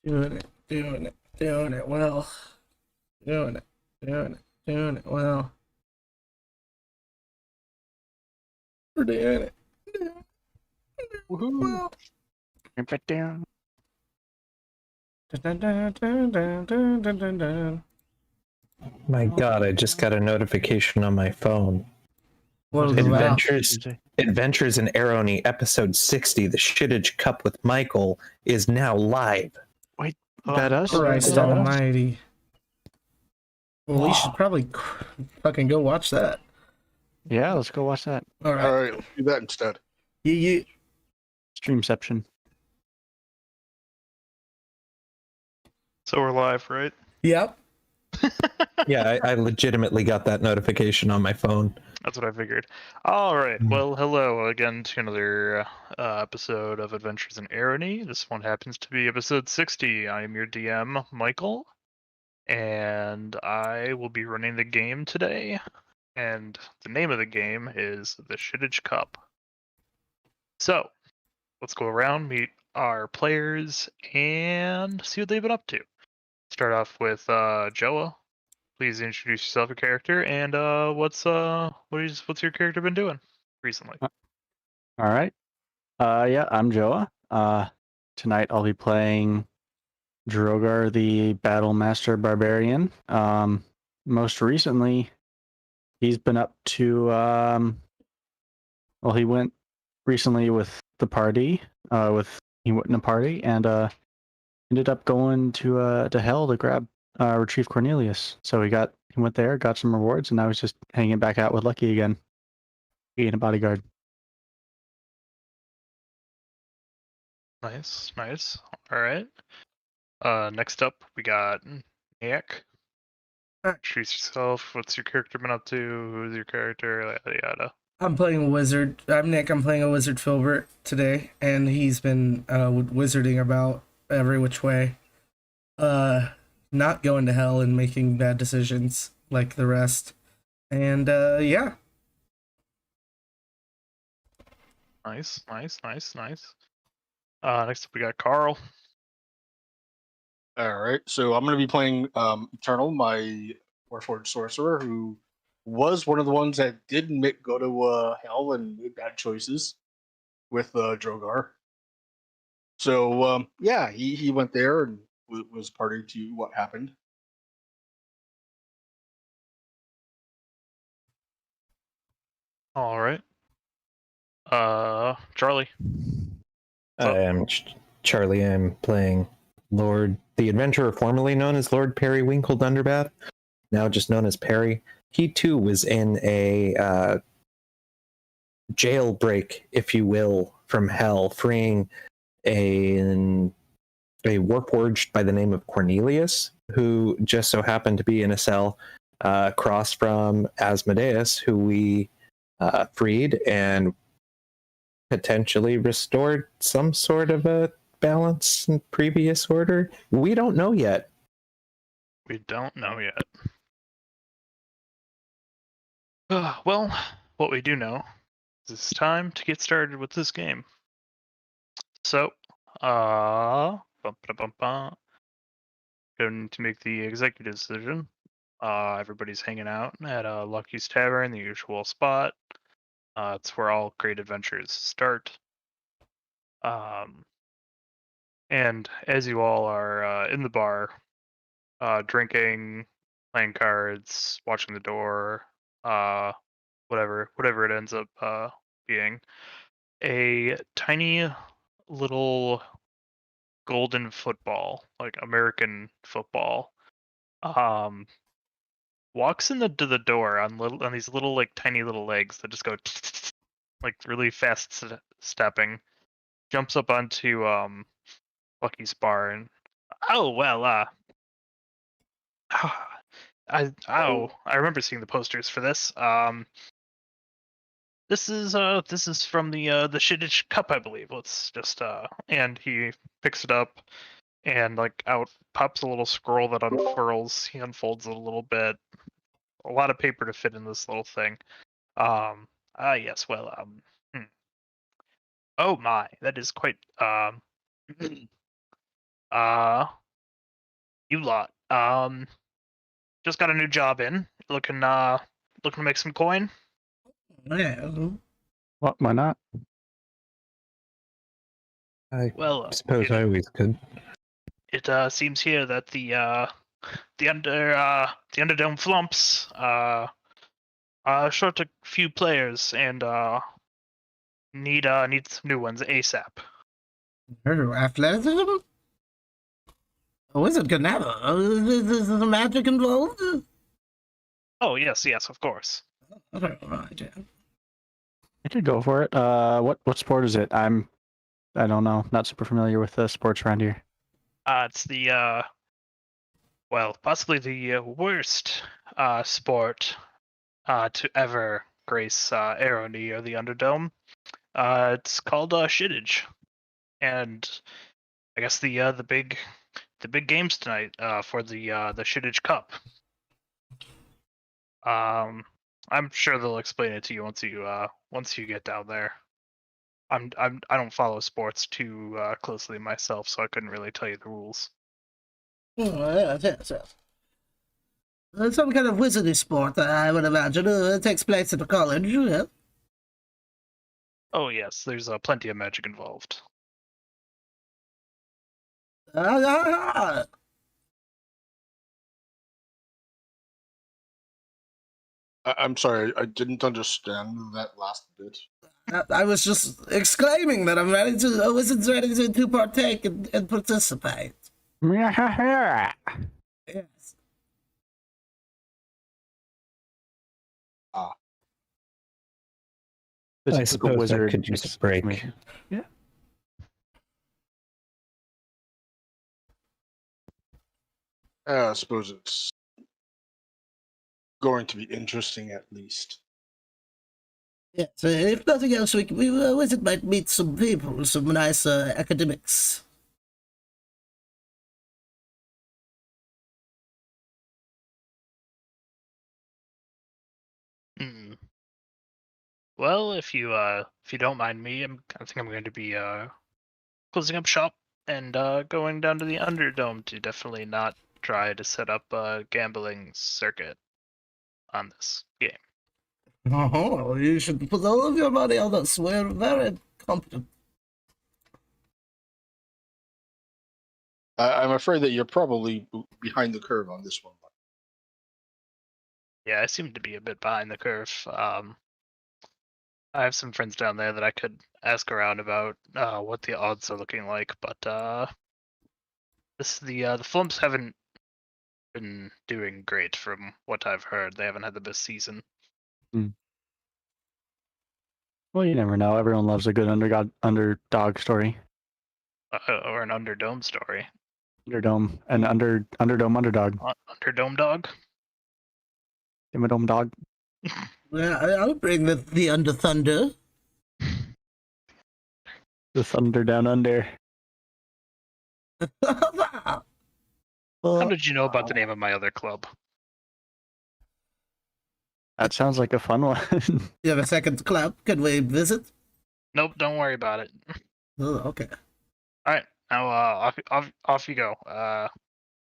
Doing it, doing it, doing it well. Doing it, doing it, doing it well. We're doing it. Woohoo! Well. Ramp it down. Dun, dun, dun, dun, dun, dun, dun, dun. My God, I just got a notification on my phone. What was it about? Adventures in Arrowknee, episode 60, the Shittage Cup with Michael, is now live. Wait, that us? Christ that us? almighty. Well, we should probably fucking go watch that. Yeah, let's go watch that. All right. All right, let's do that instead. You. Streamception. So we're live, right? Yep. Yeah, I legitimately got that notification on my phone. That's what I figured. All right. Well, hello again to another episode of Adventures in Arrowknee. This one happens to be episode 60. I am your DM, Michael, and I will be running the game today. And the name of the game is the Shittage Cup. So, let's go around, meet our players, and see what they've been up to. Start off with Joa. Please introduce yourself, your character, and what's your character been doing recently? All right. Yeah, I'm Joa. Tonight I'll be playing Droguar, the Battle Master Barbarian. Most recently, he's been up to he went recently with the party. He went in a party and ended up going to hell to retrieve Cornelius. So he went there, got some rewards, and now he's just hanging back out with Lucky again, being a bodyguard. Nice. All right. Next up, we got Nick. Introduce yourself. What's your character been up to? Who's your character? Yada yada. I'm playing a wizard. I'm Nick. I'm playing a wizard Filbert today, and he's been wizarding about every which way. Not going to hell and making bad decisions like the rest. And yeah. Nice. Next up, we got Carl. All right, so I'm going to be playing Eternal, my Warforged sorcerer, who was one of the ones that did go to hell and made bad choices with Droguar. So yeah, he went there and was party to what happened. All right. Charlie. I am Charlie. I'm playing the adventurer formerly known as Lord Periwinkle Dunderbath, now just known as Perry. He too was in a jailbreak, if you will, from hell, freeing a warforged by the name of Cornelius, who just so happened to be in a cell across from Asmodeus, who we freed and potentially restored some sort of a balance in previous order. We don't know yet. We don't know yet. Well, what we do know is it's time to get started with this game. So, going to make the executive decision. Everybody's hanging out at Lucky's Tavern, the usual spot. It's where all great adventures start. And as you all are in the bar, drinking, playing cards, watching the door, whatever it ends up being, a tiny little golden football, like American football, walks to the door on these little like tiny little legs that just go like really fast stepping, jumps up onto Lucky's bar and I remember seeing the posters for this. This is from the Shittage Cup, I believe. Let's just and he picks it up and like out pops a little scroll that unfurls. He unfolds it a little bit. A lot of paper to fit in this little thing. Yes, well, oh my, that is quite Uh, you lot. Just got a new job in. Looking to make some coin. Yeah. What? Why not? I Well, suppose I always could. it seems here that the Underdome Flumps are short a few players and need some new ones ASAP. Her athleticism? A wizard could never. Is the magic involved? Oh yes, of course. Right, yeah. I could go for it. What sport is it? I don't know. Not super familiar with the sports around here. It's the possibly the worst sport to ever grace Arrowknee or the Underdome. It's called Shittage, and I guess the big games tonight for the Shittage Cup. I'm sure they'll explain it to you once you get down there. I don't follow sports too closely myself, so I couldn't really tell you the rules. Oh, yes. Some kind of wizarding sport, I would imagine. It takes place at a college, yeah. Oh yes, there's plenty of magic involved. Ah, I'm sorry, I didn't understand that last bit. I was just exclaiming that a wizard's ready to partake and participate. Yes. This I is a suppose wizard I could use a break. Yeah. I suppose it's going to be interesting at least. Yes, if nothing else, a wizard might meet some people, some nice academics. Hmm. Well, if you don't mind me, I think I'm going to be closing up shop and going down to the Underdome to definitely not try to set up a gambling circuit on this game. Oh, you should put all of your money on us. We're very competent. I'm afraid that you're probably behind the curve on this one. Yeah, I seem to be a bit behind the curve. I have some friends down there that I could ask around about what the odds are looking like, but the Flumps haven't been doing great from what I've heard. They haven't had the best season. Well, you never know. Everyone loves a good underdog story. Or an Underdome story. Underdome and Underdome underdog. Underdome dog? Dimmadome dog. Well, I'll bring the Under Thunder. The thunder down under. How did you know about the name of my other club? That sounds like a fun one. You have a second club? Can we visit? Nope, don't worry about it. Oh, okay. All right, now off you go.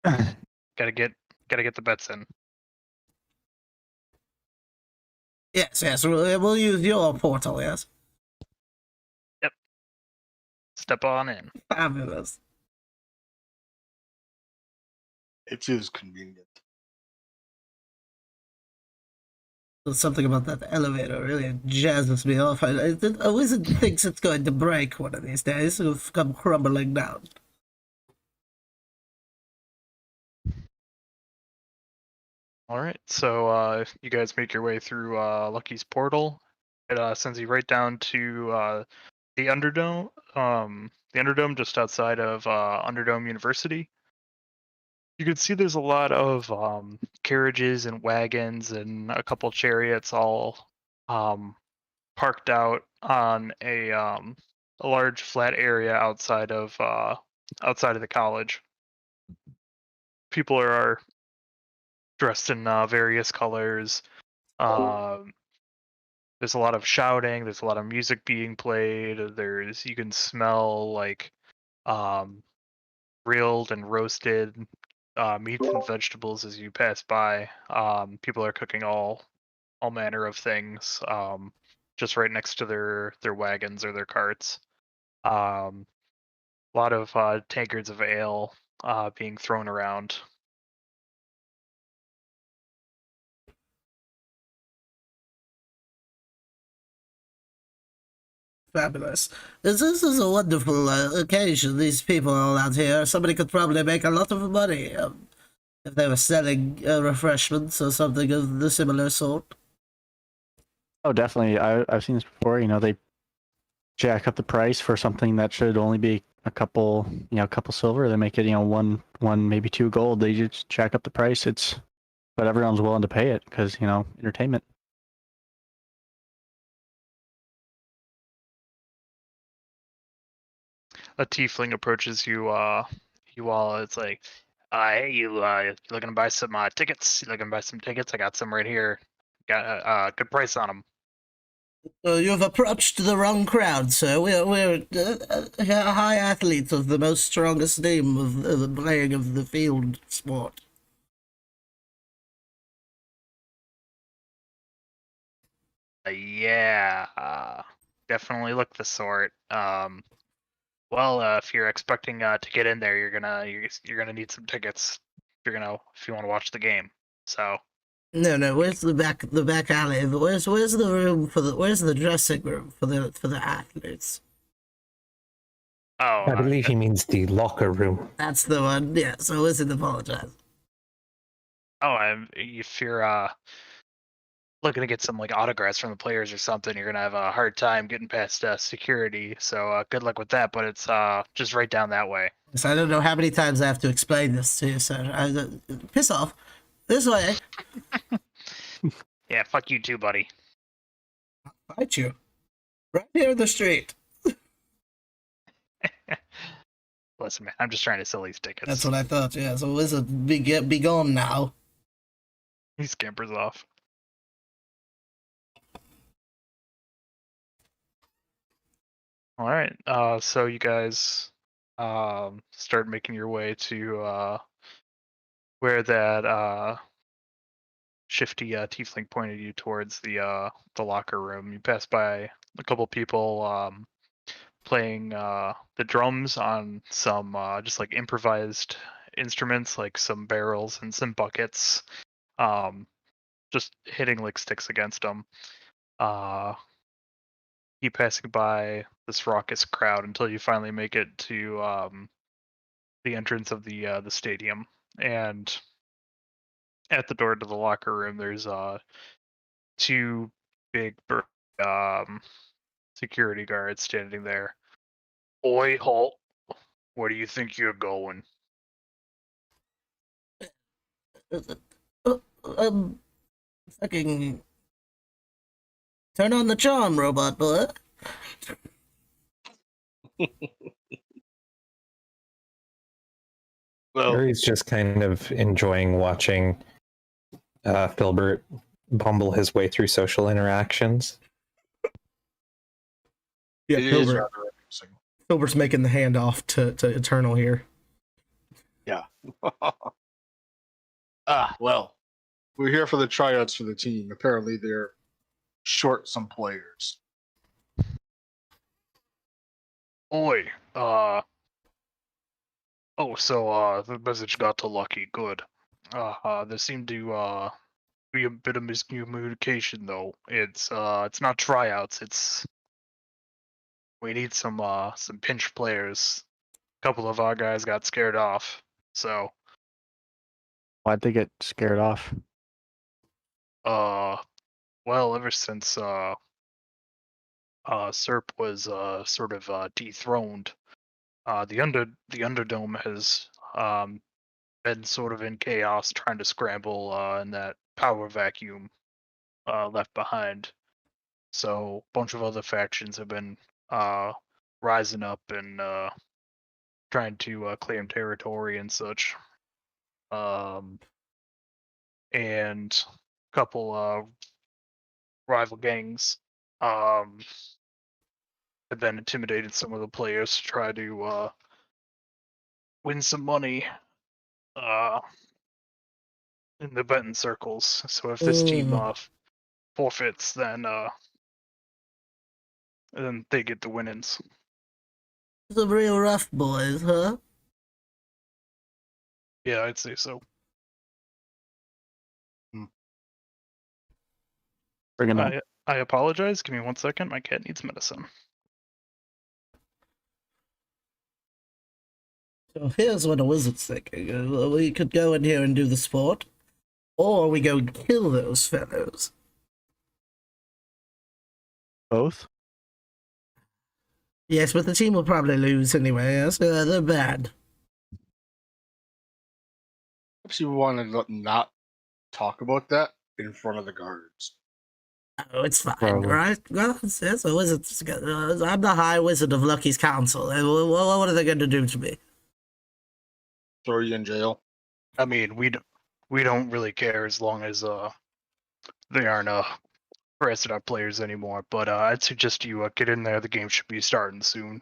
Gotta get the bets in. Yes, we'll use your portal, yes. Step on in. Fabulous. It is convenient. There's something about that elevator really jazzes me off. A wizard thinks it's going to break one of these days. It'll come crumbling down. All right, so you guys make your way through Lucky's portal. It sends you right down to the Underdome. The Underdome just outside of Underdome University. You can see there's a lot of carriages and wagons and a couple chariots all parked out on a large flat area outside of the college. People are dressed in various colors. There's a lot of shouting. There's a lot of music being played. You can smell like grilled and roasted meats and vegetables as you pass by. People are cooking all manner of things, just right next to their wagons or their carts. A lot of tankards of ale being thrown around. Fabulous. This is a wonderful occasion. These people all out here. Somebody could probably make a lot of money if they were selling refreshments or something of the similar sort. Oh, definitely. I've seen this before. They jack up the price for something that should only be a couple silver. They make it, one maybe 2 gold. They just jack up the price. But everyone's willing to pay it because entertainment. A tiefling approaches you all. It's like, hey, you looking to buy some tickets? You looking to buy some tickets? I got some right here. Got a good price on them. You've approached the wrong crowd, sir. We're high athletes of the most strongest name of the playing of the field sport. Yeah, definitely look the sort. Well, if you're expecting to get in there, you're gonna need some tickets. If you want to watch the game. So No. Where's the back alley? Where's the room for where's the dressing room for the athletes? oh, I believe he means the locker room. That's the one. Yeah. So Wizard apologize. if you're looking to get some like autographs from the players or something, you're gonna have a hard time getting past security. So good luck with that. But it's just right down that way. So I don't know how many times I have to explain this to you, sir. Piss off. This way. Yeah, fuck you too, buddy. Fight you. Right here in the street. Listen, man, I'm just trying to sell these tickets. That's what I thought, yeah. So Wizard, be gone now. He scampers off. All right. So you guys start making your way to where that shifty tiefling pointed you towards the locker room. You pass by a couple people playing the drums on some just like improvised instruments, like some barrels and some buckets, just hitting like sticks against them. Keep passing by this raucous crowd until you finally make it to the entrance of the stadium. And at the door to the locker room, there's 2 big security guards standing there. Oi, halt! Where do you think you're going? Fucking turn on the charm, robot boy. Well, Harry's just kind of enjoying watching Filbert bumble his way through social interactions. Yeah, it is Filbert. rather amusing. Filbert's making the handoff to Eternal here. Yeah. Well, we're here for the tryouts for the team. Apparently, they're short some players. Oi, so the message got to Lucky. Good. There seemed to be a bit of miscommunication though. It's not tryouts. We need some pinch players. A couple of our guys got scared off. So Why'd they get scared off? well, ever since Serp was sort of dethroned, the Underdome has been sort of in chaos, trying to scramble in that power vacuum left behind. So a bunch of other factions have been rising up and trying to claim territory and such. And a couple rival gangs have then intimidated some of the players to try to win some money in the betting circles. So if this team forfeits, then they get the winnings. Some real rough boys, huh? Yeah, I'd say so. Bring it on. I apologize. Give me 1 second. My cat needs medicine. So here's what a wizard's thinking. We could go in here and do the sport, or we go kill those fellows. Both? Yes, but the team will probably lose anyway. Yes, they're bad. Perhaps you want to not talk about that in front of the guards. Oh, it's fine, Probably. right? Well, it's a wizard's. I'm the High Wizard of Lucky's Council. What are they going to do to me? Throw you in jail. I mean, we don't really care as long as they aren't arrested our players anymore. But I'd suggest you get in there. The game should be starting soon.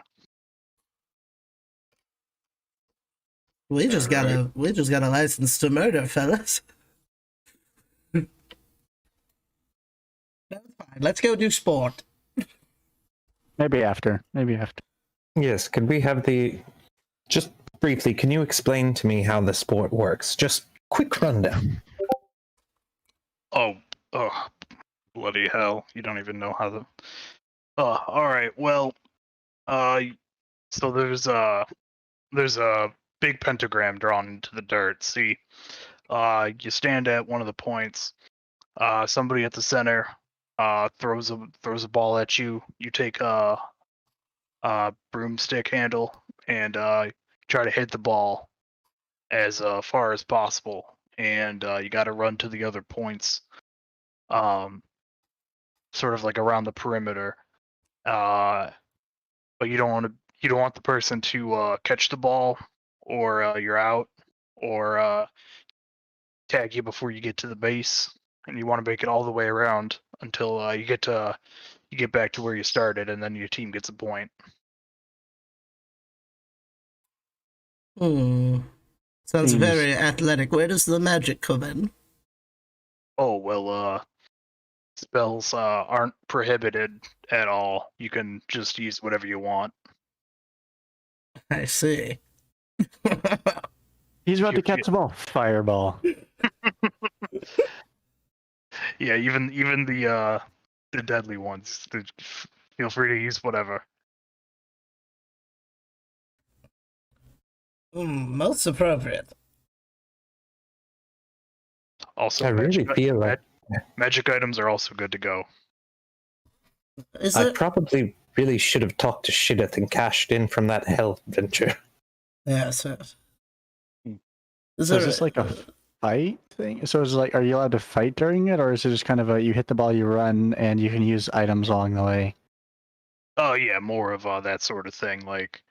We just got a license to murder, fellas. That's fine. Let's go do sport. Maybe after. Yes, could we have just briefly, can you explain to me how the sport works? Just quick rundown. Oh, bloody hell! You don't even know how the. All right. Well, so there's a big pentagram drawn into the dirt. See, you stand at one of the points. Somebody at the center throws a ball at you. You take a broomstick handle and try to hit the ball as far as possible. And you got to run to the other points, sort of like around the perimeter. But you don't want the person to catch the ball, or you're out, or tag you before you get to the base. And you want to make it all the way around until you get back to where you started, and then your team gets a point. Sounds Seems- very athletic. Where does the magic come in? Oh well, spells aren't prohibited at all. You can just use whatever you want. I see. He's about to catch the ball. Fireball. Yeah, even the deadly ones. Feel free to use whatever. Most appropriate. Also, I really feel like magic items are also good to go. Is I it? probably really should have talked to Shittage and cashed in from that hell adventure. Yes. Is So is this like a fight thing? So is it like, are you allowed to fight during it, or is it just kind of you hit the ball, you run, and you can use items along the way? Oh yeah, more of that sort of thing. Like,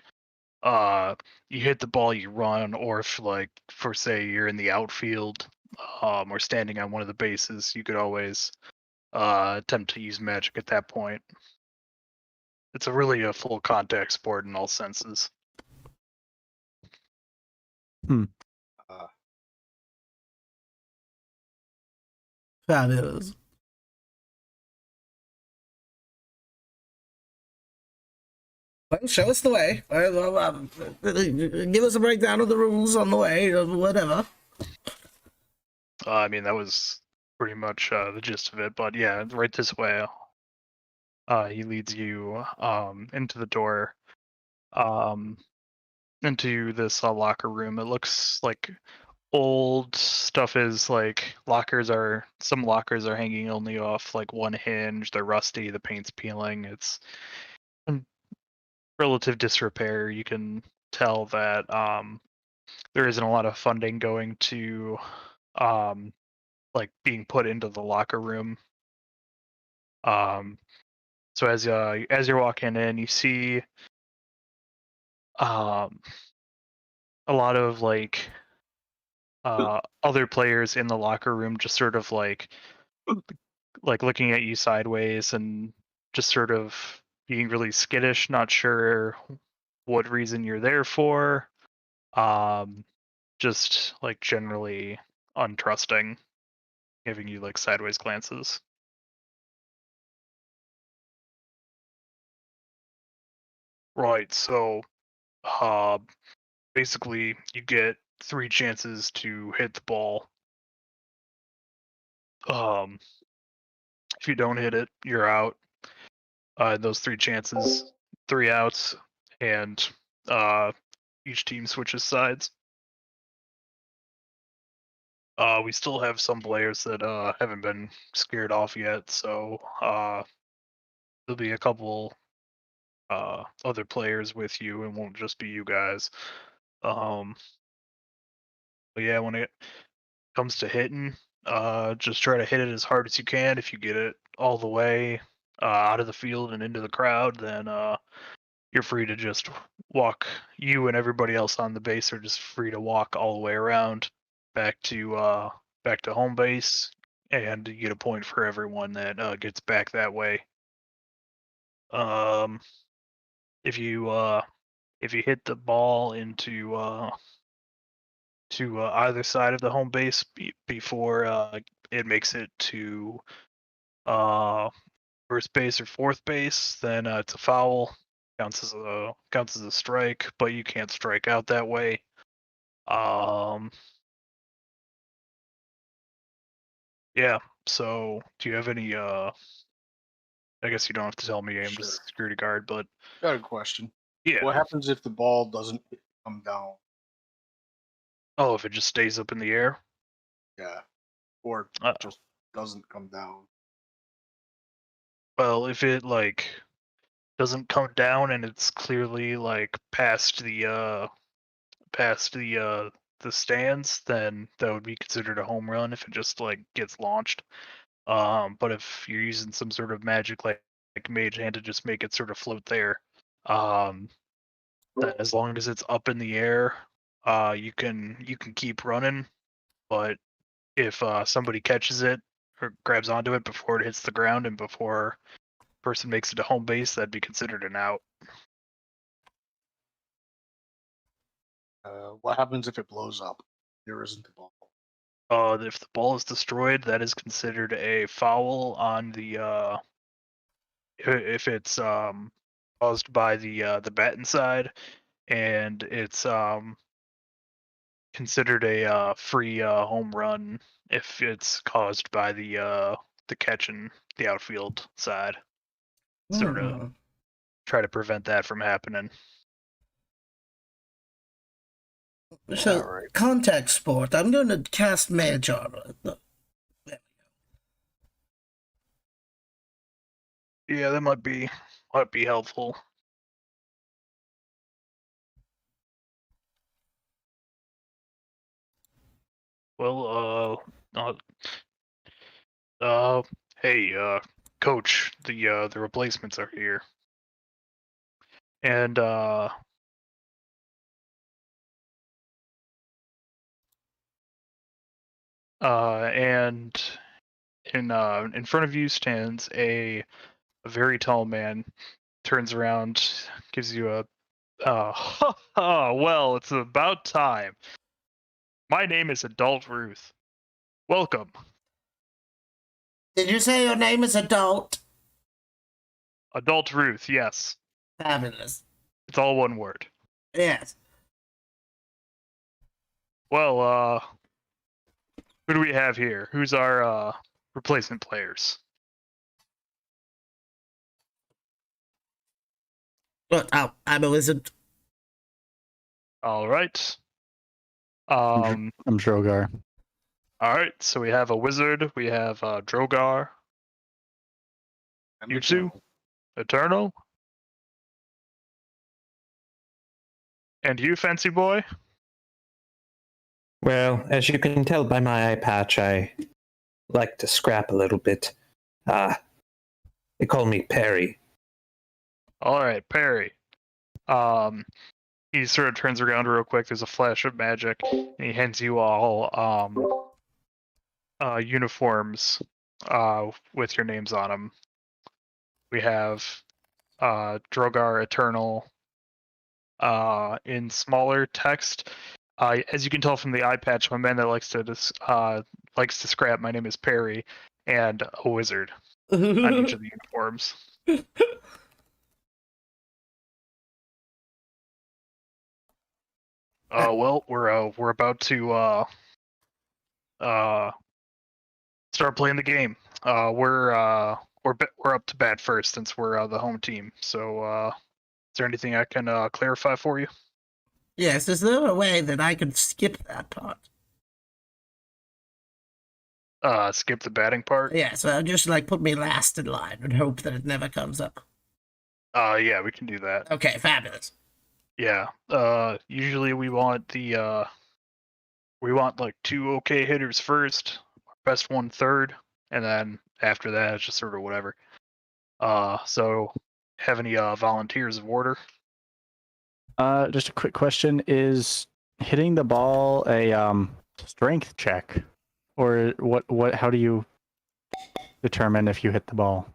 you hit the ball, you run, or if like for say you're in the outfield, or standing on one of the bases, you could always attempt to use magic at that point. It's really a full contact sport in all senses. Fabulous. Well, show us the way. Give us a breakdown of the rules on the way, or whatever. I mean, that was pretty much the gist of it. But yeah, right this way. He leads you into the door, into this locker room. It looks like old stuff is like some lockers are hanging only off like one hinge. They're rusty. The paint's peeling. It's in relative disrepair. You can tell that there isn't a lot of funding going to like being put into the locker room. So as you're walking in, you see a lot of like other players in the locker room, just sort of like looking at you sideways and just sort of being really skittish, not sure what reason you're there for. Just like generally untrusting, giving you like sideways glances. Right, so basically you get 3 chances to hit the ball. If you don't hit it, you're out. Those 3 chances, 3 outs, and each team switches sides. We still have some players that haven't been scared off yet, so there'll be a couple other players with you, and won't just be you guys. But yeah, when it comes to hitting, just try to hit it as hard as you can. If you get it all the way out of the field and into the crowd, then you're free to just walk. You and everybody else on the base are just free to walk all the way around back to home base, and you get a point for everyone that gets back that way. Um, if you hit the ball into to either side of the home base before it makes it to uh, first base or fourth base, then it's a foul. Counts as a strike, but you can't strike out that way. Yeah. So, do you have any? I guess you don't have to tell me. I'm just Sure. a security guard, but Got a question. yeah. What happens if the ball doesn't come down? Oh, if it just stays up in the air. Yeah. Or Uh, just doesn't come down. well, if it like doesn't come down and it's clearly like past the stands, then that would be considered a home run if it just like gets launched. But if you're using some sort of magic like mage hand to just make it sort of float there, um, then as long as it's up in the air, you can keep running. But if somebody catches it or grabs onto it before it hits the ground and before person makes it to home base, that'd be considered an out. What happens if it blows up? There isn't a ball. If the ball is destroyed, that is considered a foul on the if it's caused by the bat inside, and it's considered a free home run if it's caused by the catch in the outfield side. Sort of Hmm. try to prevent that from happening. So, Alright. contact sport. I'm going to cast mage armor. Yeah, that might be helpful. Well, hey, coach, the replacements are here, and and in front of you stands a very tall man. Turns around, gives you a well, it's about time. My name is Adult Ruth. Welcome. Did you say your name is Adult? Adult Ruth, yes. Fabulous. It's all one word. Yes. Well, who do we have here? Who's our replacement players? Look, I'm a wizard. All right. I'm Droguar. All right. So we have a wizard. We have Droguar. I'm You two, Eternal, and you, fancy boy. Well, as you can tell by my eye patch, I like to scrap a little bit. They call me Perry. All right, Perry. He sort of turns around real quick. There's a flash of magic, and he hands you all uniforms with your names on them. We have Droguar Eternal, in smaller text. As you can tell from the eye patch, I'm a man that likes to scrap. My name is Perry, and a wizard on each of the uniforms. Well, we're about to start playing the game. We're up to bat first since we're the home team. So, is there anything I can clarify for you? Yes, is there a way that I could skip that part? Skip the batting part. Yeah, so just like put me last in line and hope that it never comes up. Yeah, we can do that. Okay, fabulous. Yeah. Usually we want like 2 okay hitters first, best one third, and then after that it's just sort of whatever. So have any volunteers of order? Just a quick question: is hitting the ball a strength check, or what? How do you determine if you hit the ball?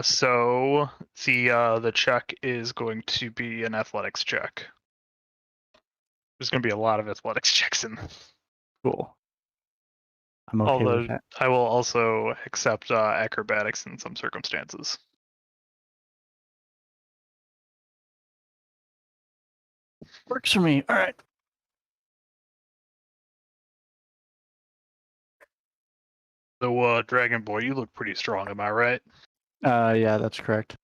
So the check is going to be an athletics check. There's going to be a lot of athletics checks in. Cool. I'm okay Although with that. I will also accept acrobatics in some circumstances. Works for me. All right. So, Dragon Boy, you look pretty strong, am I right? Yeah, that's correct.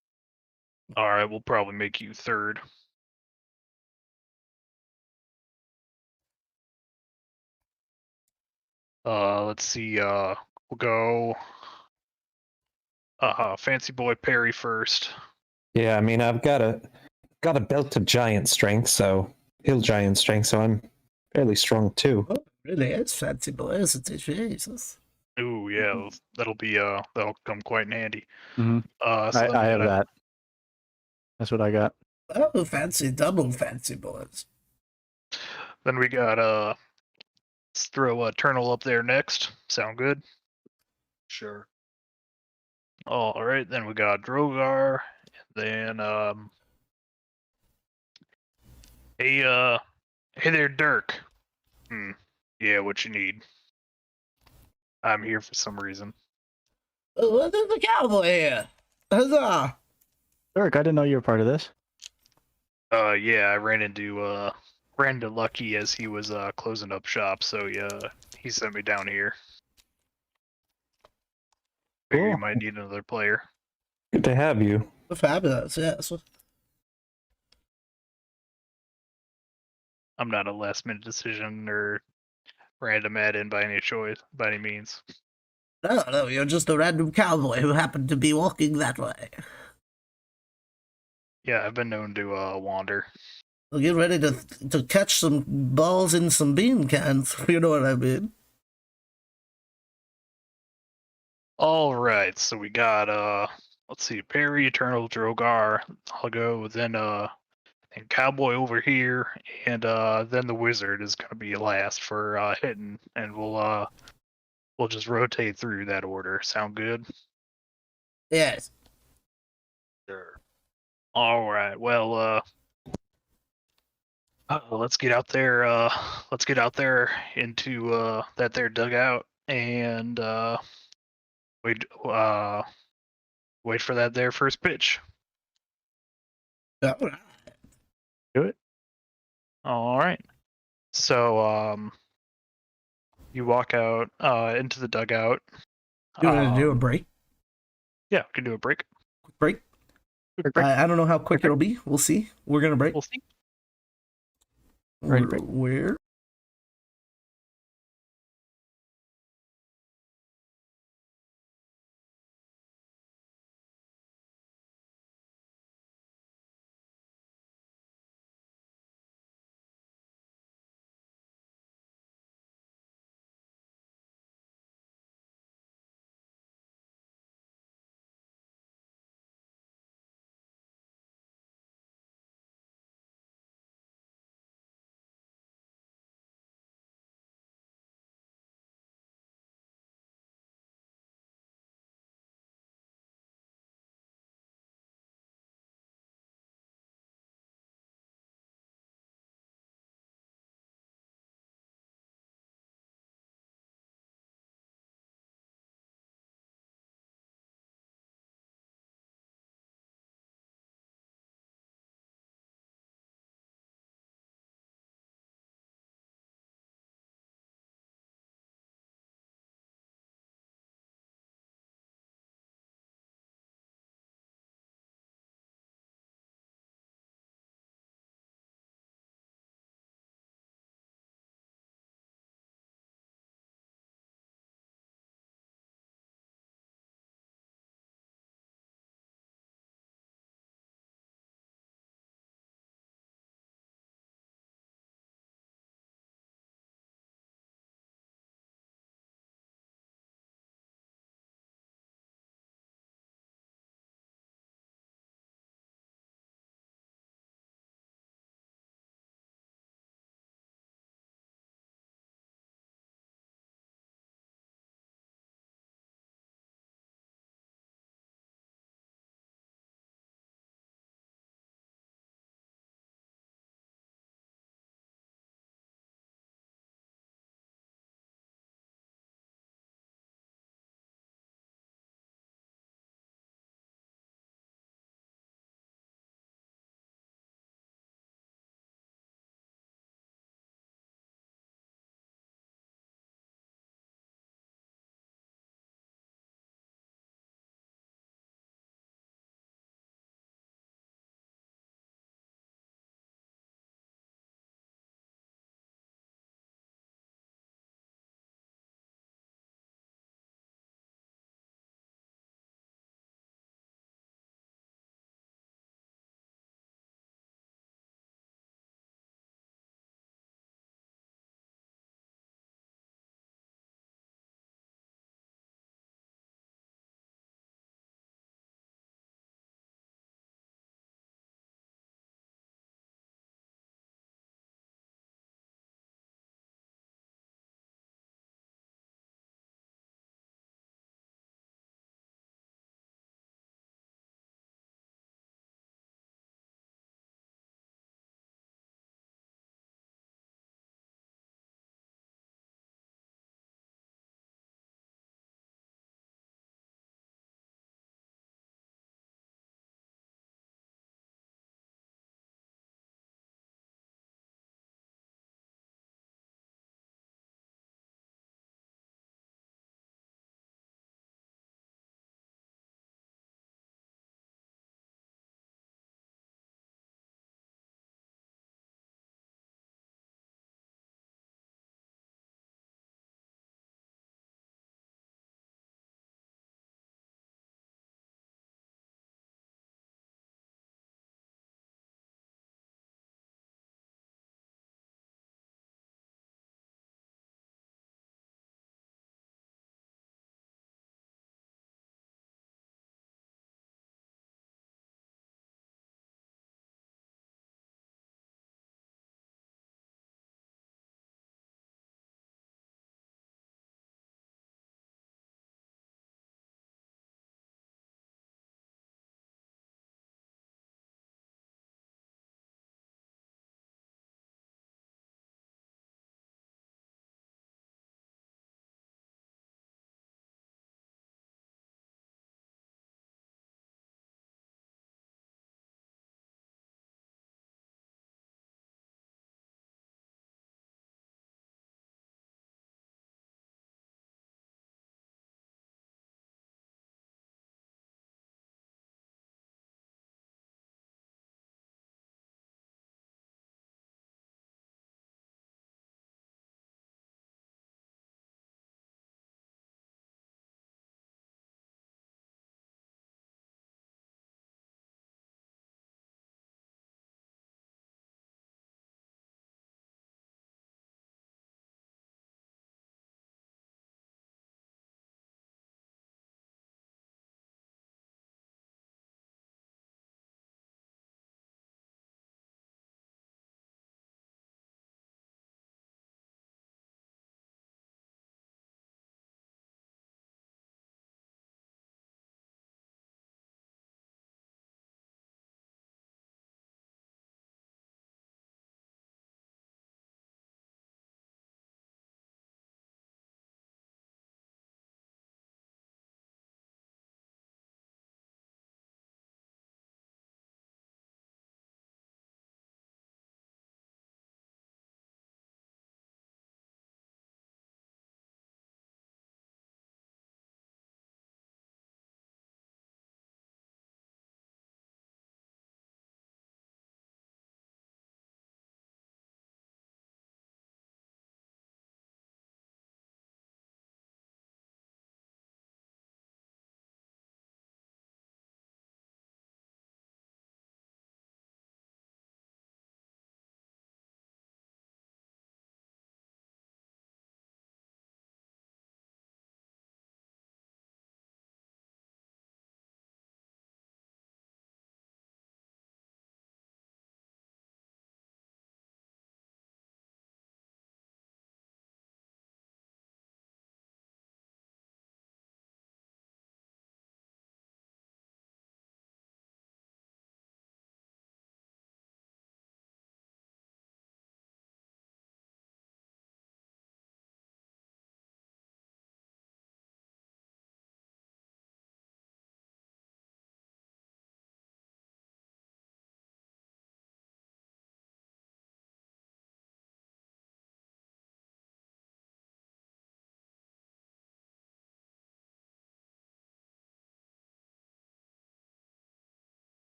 All right, we'll probably make you third. Let's see. We'll go. Fancy Boy Perry first. Yeah, I mean, I've got a belt of giant strength, so hill giant strength, so I'm fairly strong too. Oh, really? It's fancy boy, isn't it? Jesus. Ooh, yeah, that'll come quite in handy. Mm-hmm. So then I we have got that. That's what I got. Oh, fancy, double fancy boys. let's throw Eternal up there next. Sound good? Sure. All right, then we got Droguar, then hey there, Dirk. Yeah, what you need? I'm here for some reason. Oh, what is the cowboy here? Huzzah! Eric, I didn't know you were part of this. Yeah, I ran into Lucky as he was closing up shop, so yeah, he sent me down here. Figure you Cool. might need another player. Good to have you. Fabulous, yes. I'm not a last minute decision or random add-in by any means. No, you're just a random cowboy who happened to be walking that way. Yeah, I've been known to wander. Well, get ready to catch some balls in some bean cans, if you know what I mean. All right, so we got let's see, Perry, Eternal, Drogar. I'll go then and Cowboy over here, and then the Wizard is gonna be last for hitting, and we'll just rotate through that order. Sound good? Yes. Sure. All right. Well, let's get out there. Let's get out there into that there dugout and wait. Wait for that there first pitch. All right. Do it. All right. So you walk out into the dugout. You want to do a break? Yeah, we can do a break. Quick break? Quick break. I don't know how quick it'll be. We'll see. We're going to break. We'll see. Ready, break. Where?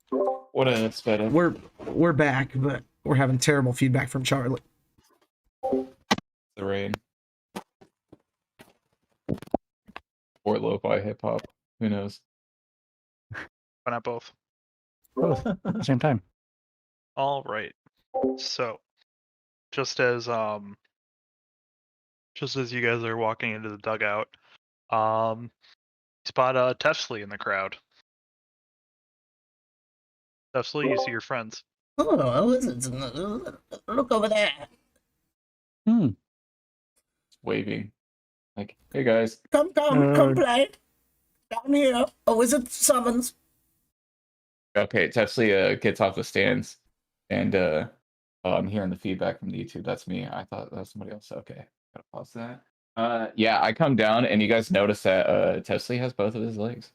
What a better. We're back, but we're having terrible feedback from Charlie. The rain. Or lo-fi hip hop. Who knows? Why not both? Both at the same time. All right. So, just as you guys are walking into the dugout, spot Tefsley in the crowd. Tefsley, you see your friends. Oh, is it? Look over there. Waving. Like, hey guys. Come play. Down here. A wizard summons. Okay, Tefsley gets off the stands, and oh, I'm hearing the feedback from the YouTube. That's me. I thought that was somebody else. Okay, gotta pause that. Yeah, I come down, and you guys notice that Tefsley has both of his legs.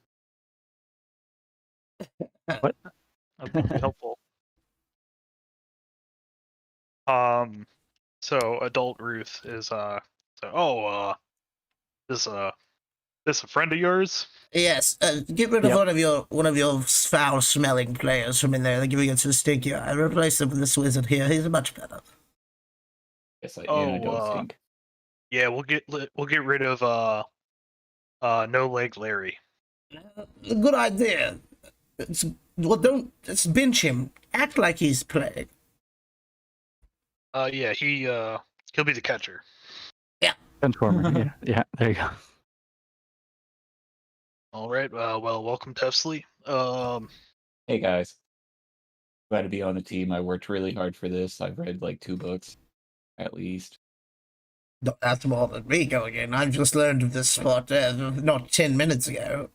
What? That would be helpful. So adult Ruth is this a friend of yours? Yes. Get rid of Yep. one of your foul-smelling players from in there. They're giving it too stinky. I replaced him with this wizard here. He's much better. Yes, I Oh, don't stink. Yeah, we'll get rid of No Leg Larry. Good idea. Let's bench him. Act like he's playing. Yeah, he'll be the catcher. Transformer. yeah, there you go. All right. Well, welcome, Tefsley. Hey guys. Glad to be on the team. I worked really hard for this. I've read like 2 books, at least. That's more than me going in. I've just learned of this sport not 10 minutes ago.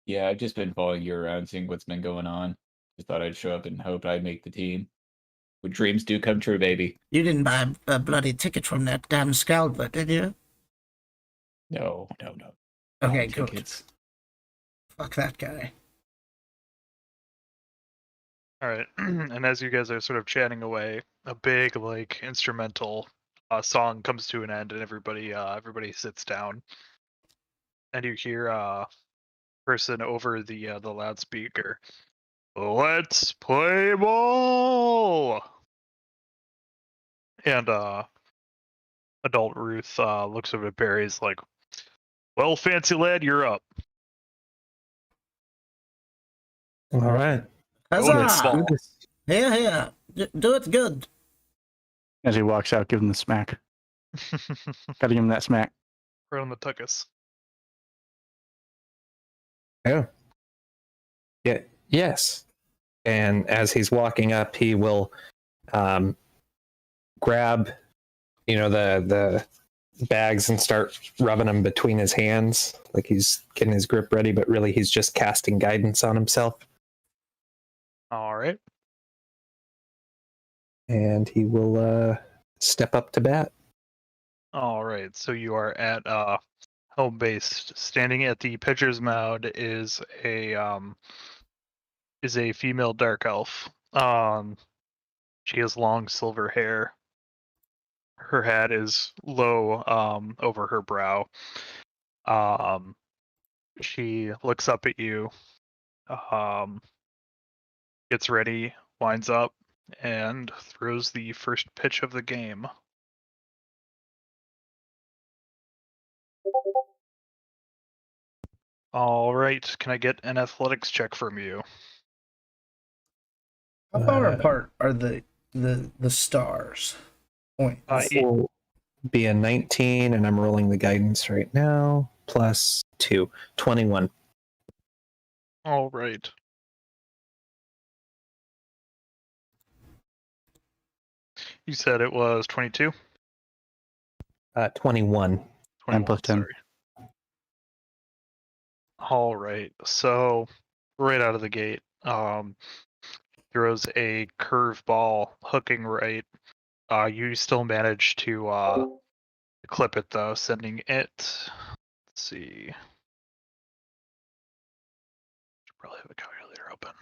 Yeah, I've just been following you around, seeing what's been going on. Just thought I'd show up and hope I'd make the team. But dreams do come true, baby. You didn't buy a bloody ticket from that damn scalper, did you? No. Okay, Not good. tickets. Fuck that guy. All right. And as you guys are sort of chatting away, a big like instrumental song comes to an end, and everybody sits down, and you hear a person over the loudspeaker. Let's play ball. And adult Ruth looks over at Barry's like, well, fancy lad, you're up. All right. Let's Huzzah! ball. Here. Do it good. As he walks out, give him the smack. Gotta give him that smack. Right on the tuckus. Yeah. Yeah. Yes. And as he's walking up, he will grab, the bags and start rubbing them between his hands, like he's getting his grip ready, but really he's just casting guidance on himself. All right. And he will step up to bat. All right. So you are at home base. Standing at the pitcher's mound is a female dark elf. She has long silver hair. Her hat is low over her brow. She looks up at you, gets ready, winds up, and throws the first pitch of the game. All right, can I get an athletics check from you? How far apart are the stars? Points. It will be a 19, and I'm rolling the guidance right now, plus 2, 21. All right. You said it was 22? 21. 9 plus 10. Sorry. All right. So right out of the gate, throws a curveball hooking right. You still manage to clip it though, sending it. Let's see. Should probably have a calculator open.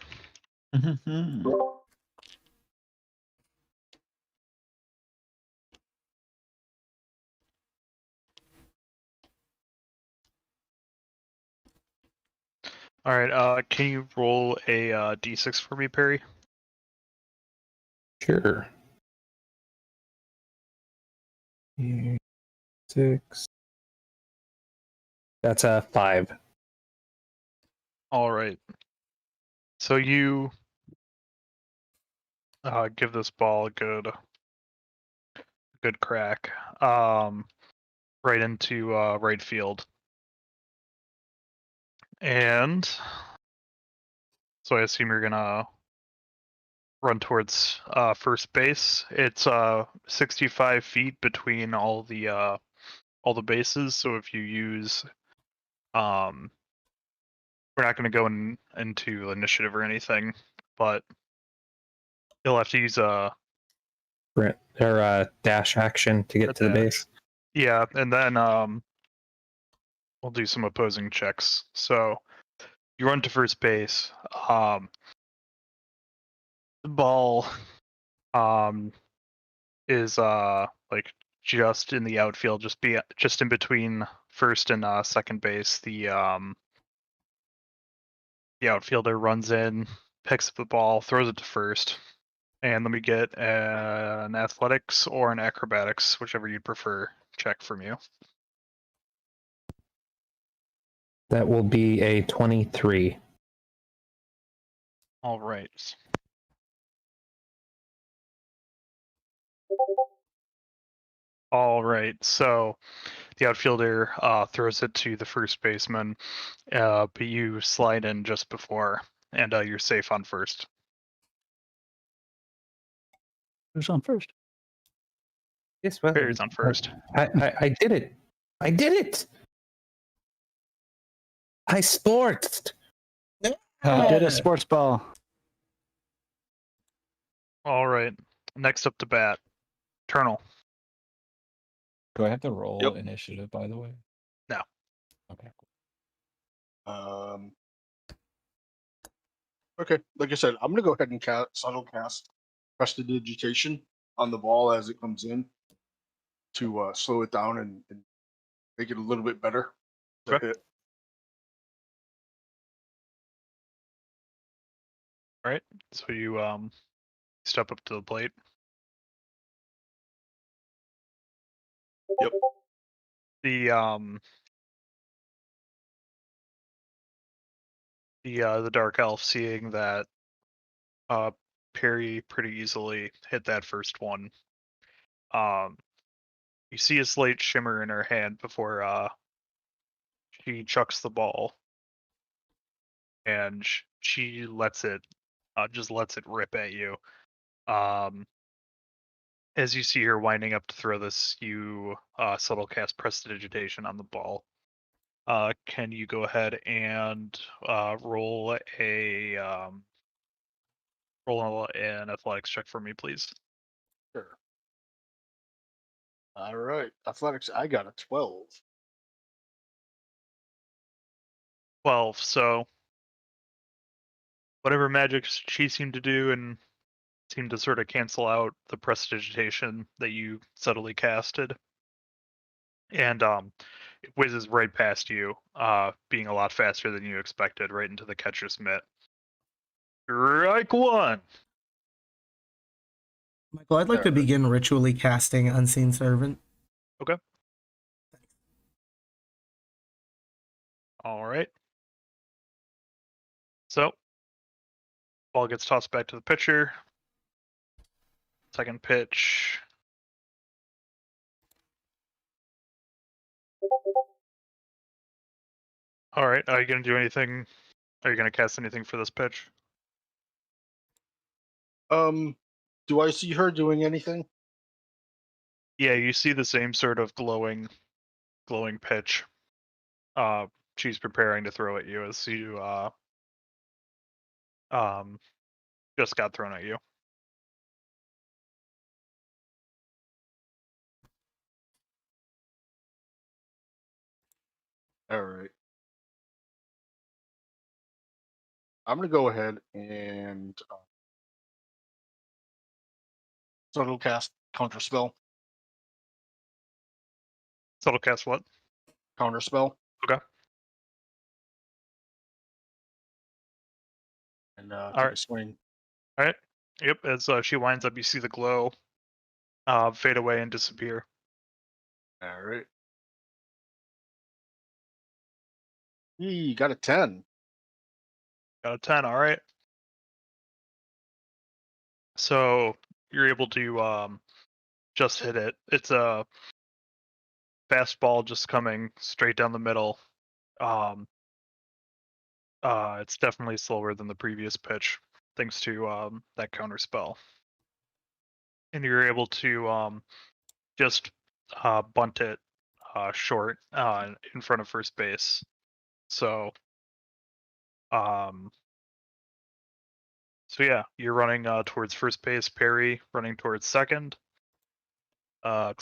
All right. Can you roll a d6 for me, Perry? Sure. 6. That's a 5. All right. So you give this ball a good crack, right into right field, and so I assume you're gonna run towards first base. It's 65 feet between all the bases. So if you use we're not going to go into initiative or anything, but you'll have to use a Dash action to get to the base. Yeah, and then we'll do some opposing checks. So you run to first base. The ball is like just in the outfield, just in between first and second base. The outfielder runs in, picks up the ball, throws it to first, and let me get an athletics or an acrobatics, whichever you'd prefer, check from you. That will be a 23. All right. All right. So the outfielder throws it to the first baseman, but you slide in just before, and you're safe on first. Who's on first? Yes, well, Perry's on first. I did it. I did it. I sportsed. You did a sports ball. All right. Next up to bat, Turnal. Do I have to roll Yep. initiative, by the way? No. Okay. Okay, like I said, I'm gonna go ahead and subtle cast prestidigitation on the ball as it comes in to slow it down and make it a little bit better to Okay. hit. All right. So you step up to the plate. Yep. The dark elf, seeing that Perry pretty easily hit that first one. You see a slight shimmer in her hand before she chucks the ball, and she just lets it rip at you. As you see her winding up to throw this, you subtle cast prestidigitation on the ball. Can you go ahead and roll an athletics check for me, please? Sure. All right. Athletics, I got a 12. 12. So whatever magic she seemed to do and seemed to sort of cancel out the prestidigitation that you subtly casted, and it whizzes right past you, being a lot faster than you expected, right into the catcher's mitt. Strike one. Michael, I'd like to begin ritually casting Unseen Servant. Okay. All right. So, ball gets tossed back to the pitcher. Second pitch. All right. Are you going to do anything? Are you going to cast anything for this pitch? Do I see her doing anything? Yeah, you see the same sort of glowing pitch. She's preparing to throw at you as you just got thrown at you. All right. I'm gonna go ahead and subtle cast counterspell. Subtle cast what? Counterspell. Okay. and All take right. a swing. All right. Yep. As she winds up, you see the glow fade away and disappear. All right. You got a 10. Got a 10. All right. So you're able to just hit it. It's a fastball just coming straight down the middle. It's definitely slower than the previous pitch, thanks to that counter spell. And you're able to just bunt it short in front of first base. So yeah, you're running towards first base. Perry running towards second. Yep.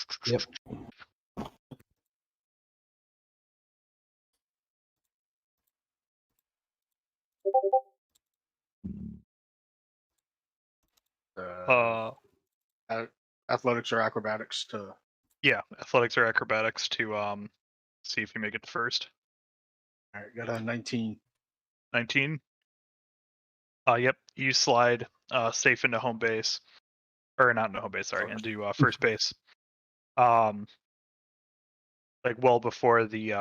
Athletics or acrobatics to. Yeah, athletics or acrobatics to see if you make it to first. All right, got a 19. 19. Yep, you slide safe into home base, or not into home base. Sorry, into first base. Like well before the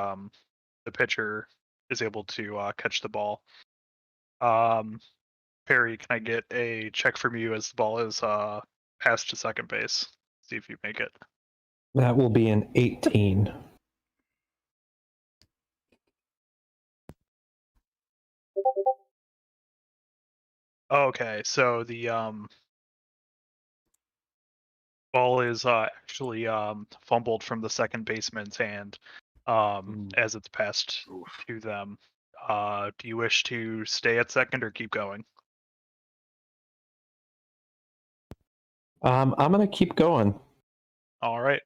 pitcher is able to catch the ball. Perry, can I get a check from you as the ball is passed to second base? See if you make it. That will be an 18. Okay, so the ball is actually fumbled from the second baseman's hand as it's passed to them. Do you wish to stay at second or keep going? I'm gonna keep going. All right.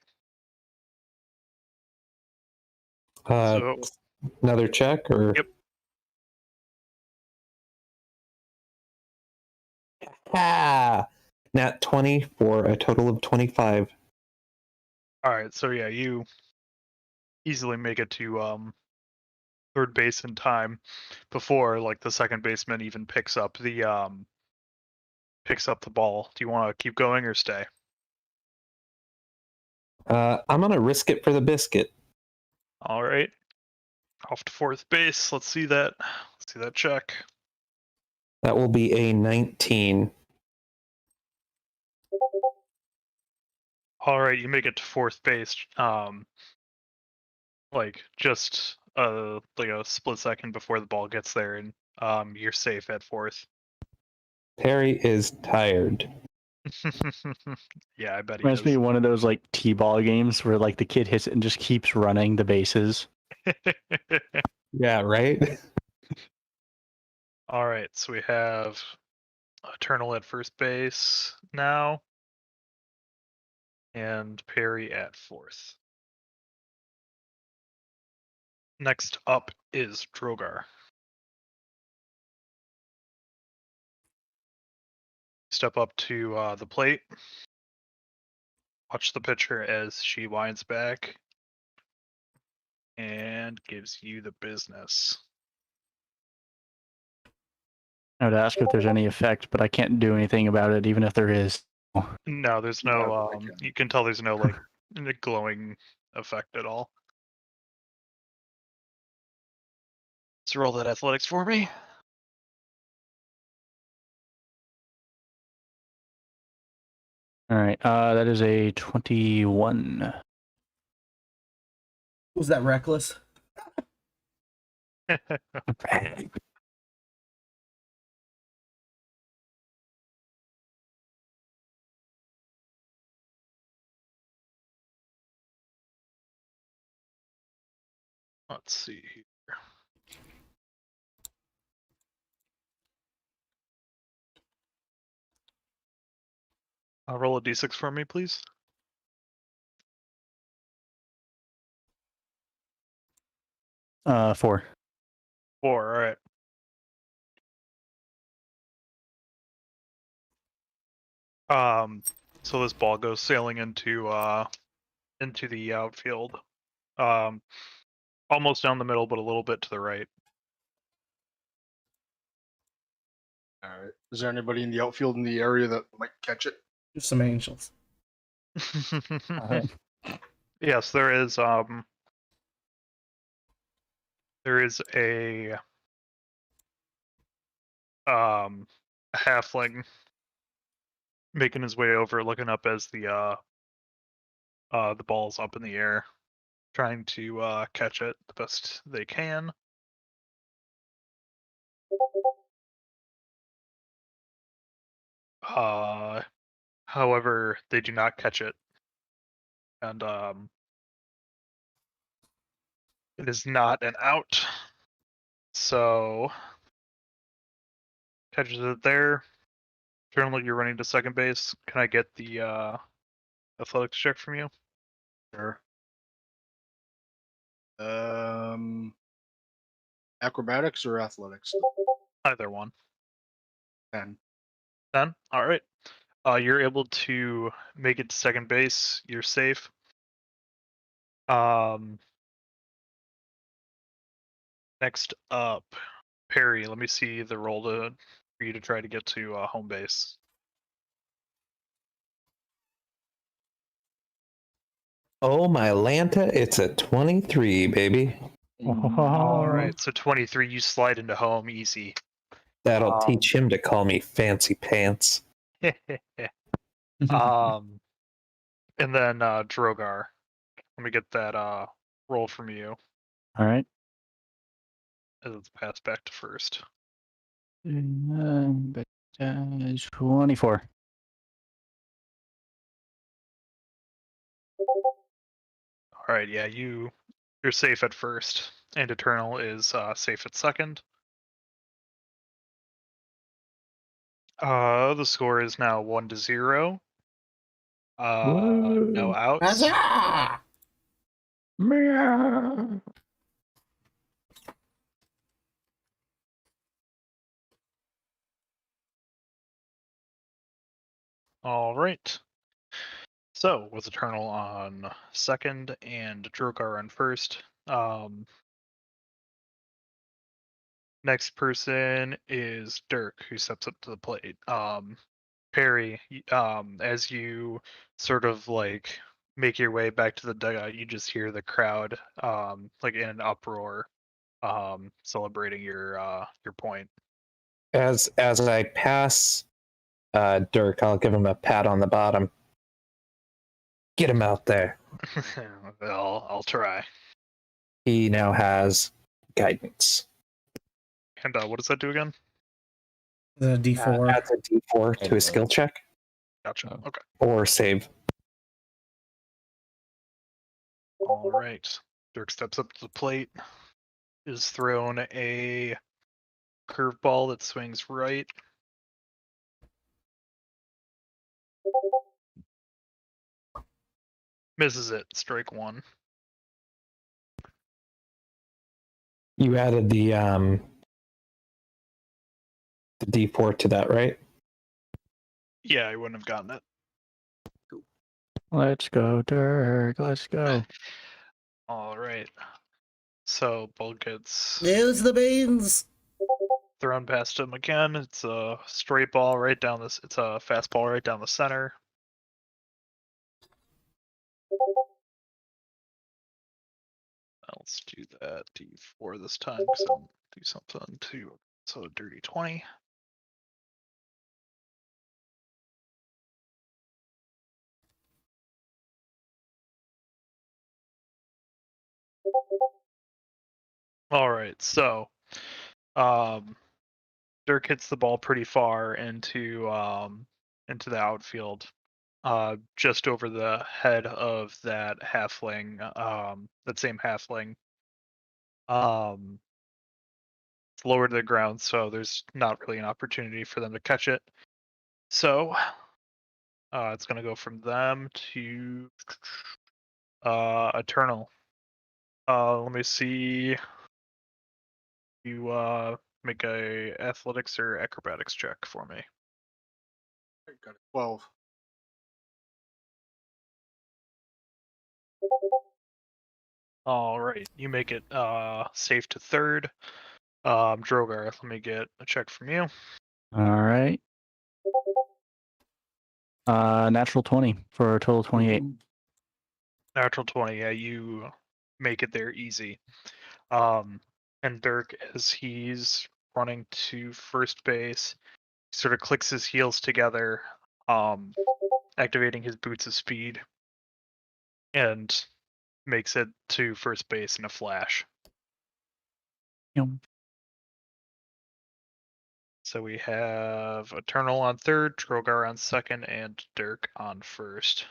So another check or? Yep. Nat 20 for a total of 25. All right. So yeah, you easily make it to third base in time before like the second baseman even picks up the ball. Do you want to keep going or stay? I'm gonna risk it for the biscuit. All right. Off to fourth base. Let's see that. Let's see that check. That will be a 19. All right, you make it to fourth base. Like just like a split second before the ball gets there, and you're safe at fourth. Perry is tired. Yeah, I bet he Reminds me is. of one of those like T-ball games where like the kid hits it and just keeps running the bases. Yeah, right? All right, so we have Eternal at first base now, and Perry at fourth. Next up is Droguar. Step up to the plate. Watch the pitcher as she winds back and gives you the business. I would ask if there's any effect, but I can't do anything about it, even if there is. No, there's no. You can tell there's no like glowing effect at all. Let's roll that athletics for me. All right, that is a 21. Was that reckless? Let's see here. Roll a d6 for me, please. Four. 4. All right. So this ball goes sailing into the outfield. Almost down the middle, but a little bit to the right. All right. Is there anybody in the outfield in the area that might catch it? Just some angels. Yes, there is. There is a halfling making his way over, looking up as the ball's up in the air, trying to catch it the best they can. However, they do not catch it, and it is not an out. So catches it there. Currently, you're running to second base. Can I get the athletics check from you? Sure. Acrobatics or athletics? Either one. 10. 10? All right. You're able to make it to second base. You're safe. Next up, Perry. Let me see the roll for you to try to get to home base. Oh my Lanta, it's a 23, baby. All right. So 23, you slide into home easy. That'll teach him to call me Fancy Pants. And then Droguar. Let me get that roll from you All right. as it's passed back to first. 24. All right, yeah, you're safe at first, and Eternal is safe at second. The score is now 1-0. No outs. Huzzah! Meow. All right. So with Eternal on second and Droguar on first, next person is Dirk, who steps up to the plate. Perry, as you sort of like make your way back to the dugout, you just hear the crowd like in an uproar, celebrating your point. As I pass Dirk, I'll give him a pat on the bottom. Get him out there. I'll try. He now has guidance. And what does that do again? The D4. Adds a D4 to a skill check Gotcha. Oh. Okay. or save. All right. Dirk steps up to the plate, is thrown a curveball that swings right. Misses it. Strike one. You added the D4 to that, right? Yeah, I wouldn't have gotten it. Let's go, Dirk. Let's go. All right. So ball gets Use the beans. thrown past him again. It's a straight ball right down this. It's a fastball right down the center. Let's do that D4 this time because I'll do something too. So a dirty 20. All right, so Dirk hits the ball pretty far into the outfield, just over the head of that halfling, that same halfling. It's lower to the ground, so there's not really an opportunity for them to catch it. So it's gonna go from them to Eternal. Let me see. You make a athletics or acrobatics check for me. I got a 12. All right, you make it safe to third. Droguar, let me get a check from you. All right. Natural 20 for a total 28. Natural 20. Yeah, you make it there easy. And Dirk, as he's running to first base, sort of clicks his heels together, activating his boots of speed, and makes it to first base in a flash. Yep. So we have Eternal on third, Droguar on second, and Dirk on first.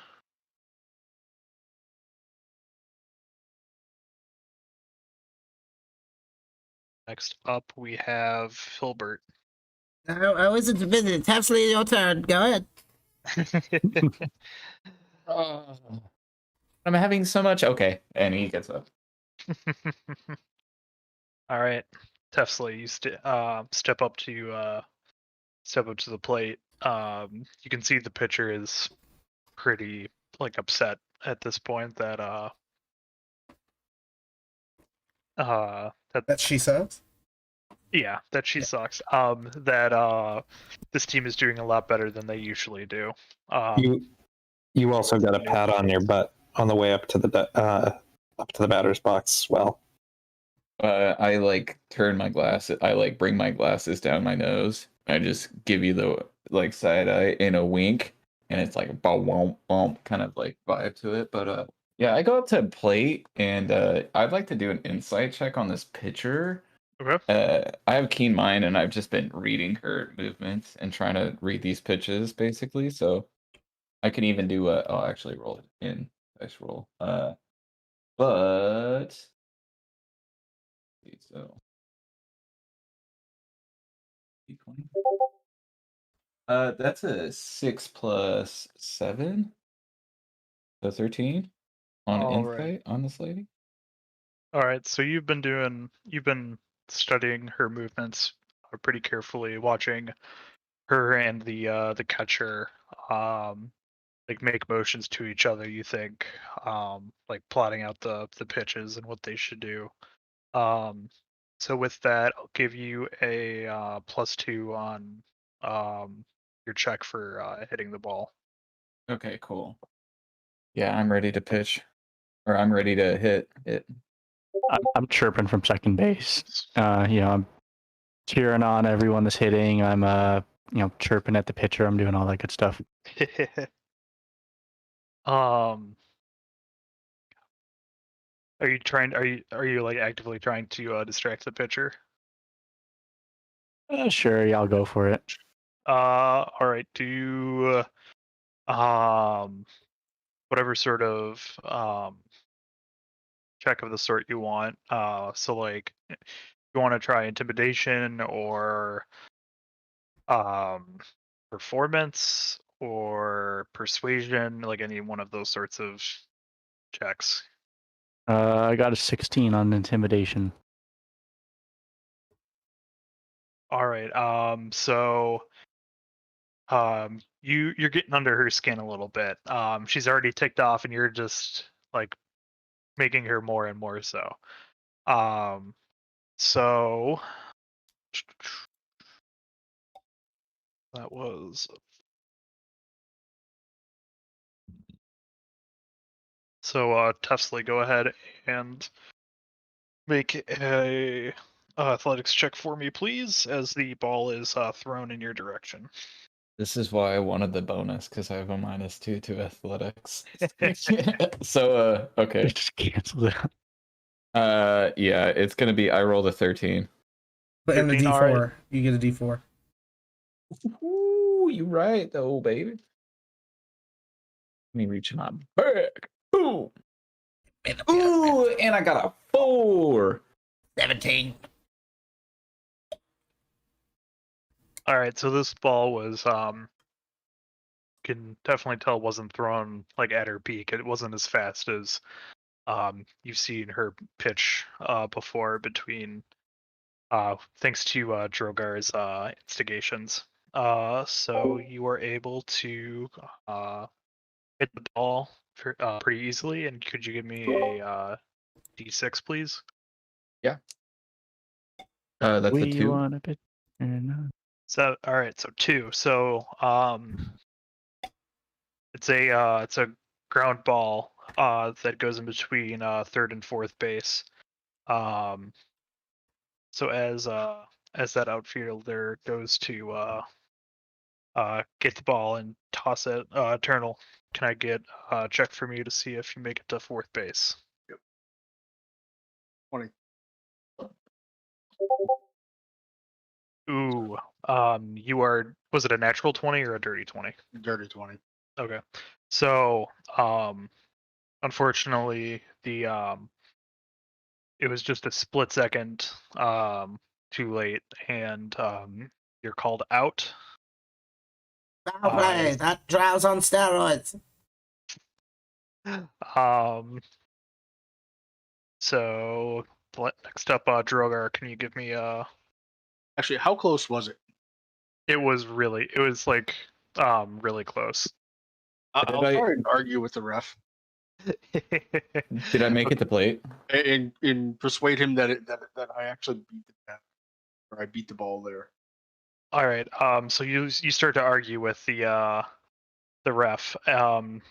Next up, we have Hilbert. I wasn't a visit. It's absolutely your turn. Go ahead. I'm having so much. Okay, and he gets up. All right, Tefsley, you step up to the plate. You can see the pitcher is pretty upset at this point that That she sucks. yeah, that she sucks. That this team is doing a lot better than they usually do. You also got a pat on your butt on the way up to the batter's box as well. I turn my glasses. I bring my glasses down my nose. I just give you the side eye and a wink, and it's like a womp womp kind of vibe to it. But yeah, I go up to plate, and I'd like to do an insight check on this pitcher. Okay. I have keen mind, and I've just been reading her movements and trying to read these pitches basically. So I can even do I'll actually roll it in dice roll. But so D20. That's a 6 plus 7, so 13 on All insight right. on this lady. All right. So you've been studying her movements pretty carefully, watching her and the catcher make motions to each other. You think plotting out the pitches and what they should do. So with that, I'll give you a +2 on your check for hitting the ball. Okay, cool. Yeah, I'm ready to pitch, or I'm ready to hit it. I'm chirping from second base. I'm cheering on everyone that's hitting. I'm chirping at the pitcher. I'm doing all that good stuff. Are you actively trying to distract the pitcher? Sure, yeah, I'll go for it. All right. Do whatever sort of check of the sort you want. So you want to try intimidation or performance or persuasion, any one of those sorts of checks. I got a 16 on intimidation. All right. So you're getting under her skin a little bit. She's already ticked off, and you're just making her more and more so. So that was so Tefsley, go ahead and make a athletics check for me, please, as the ball is thrown in your direction. This is why I wanted the bonus, because I have a -2 to athletics. So okay. Just cancel it. Yeah, it's gonna be I rolled a 13. But in the 13, D4, alright. you get a D4. Ooh, you right though, baby. Let me reach my back. Boom. Ooh, and I got a 4. 17. All right, so this ball was can definitely tell wasn't thrown at her peak. It wasn't as fast as you've seen her pitch before between thanks to Drogar's instigations. So you were able to hit the ball pretty easily. And could you give me a D6, please? Yeah. That's a 2. Want a bit or not? So all right, so 2. So it's a ground ball that goes in between third and fourth base. So as that outfielder goes to get the ball and toss it, Eternal, can I get a check from you to see if you make it to fourth base? 20. Ooh, was it a natural 20 or a dirty 20? Dirty 20. Okay. So, unfortunately, it was just a split second too late, and you're called out. No way, that drow's on steroids. So next up, Droguar, can you give me Actually, how close was it? It was really close. I'll try and argue with the ref Did I make it to plate? and persuade him that that I actually beat the bat, or I beat the ball there. All right. So you start to argue with the ref. While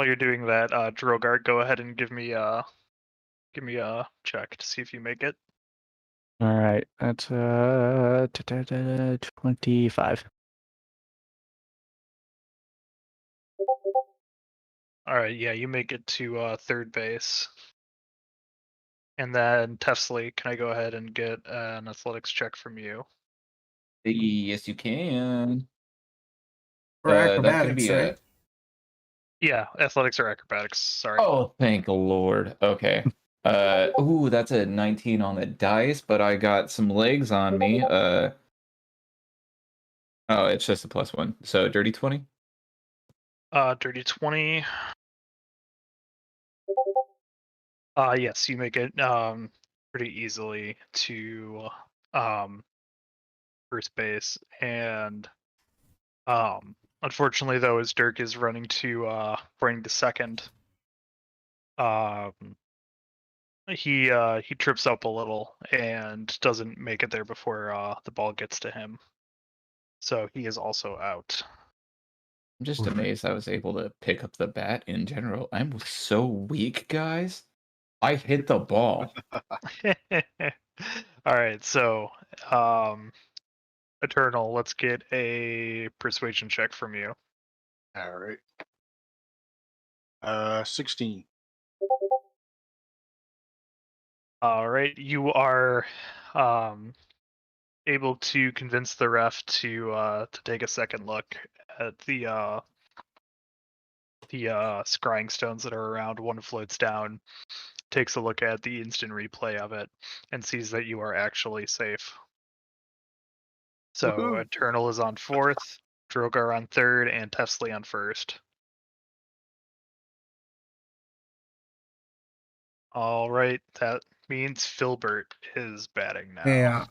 you're doing that, Droguar, go ahead and give me a check to see if you make it. All right, that's 25. All right. Yeah, you make it to third base. And then Tefsley, can I go ahead and get an athletics check from you? Yes, you can. Or That's gonna acrobatics, be right? Yeah, athletics or acrobatics. Sorry. Oh, thank Lord. Okay. Ooh, that's a 19 on the dice, but I got some legs on me. Oh, it's just a +1. So dirty 20. Dirty 20. Yes, you make it pretty easily to first base, and unfortunately though, as Dirk is running to second, he trips up a little and doesn't make it there before the ball gets to him. So he is also out. I'm just amazed I was able to pick up the bat in general. I'm so weak, guys. I hit the ball. All right, so Eternal, let's get a persuasion check from you. All right. 16. All right, you are able to convince the ref to take a second look at the scrying stones that are around. One floats down, takes a look at the instant replay of it, and sees that you are actually safe. So Woohoo. Eternal is on fourth, Droguar on third, and Tefsley on first. All right, that means Filbert is batting now. Yeah.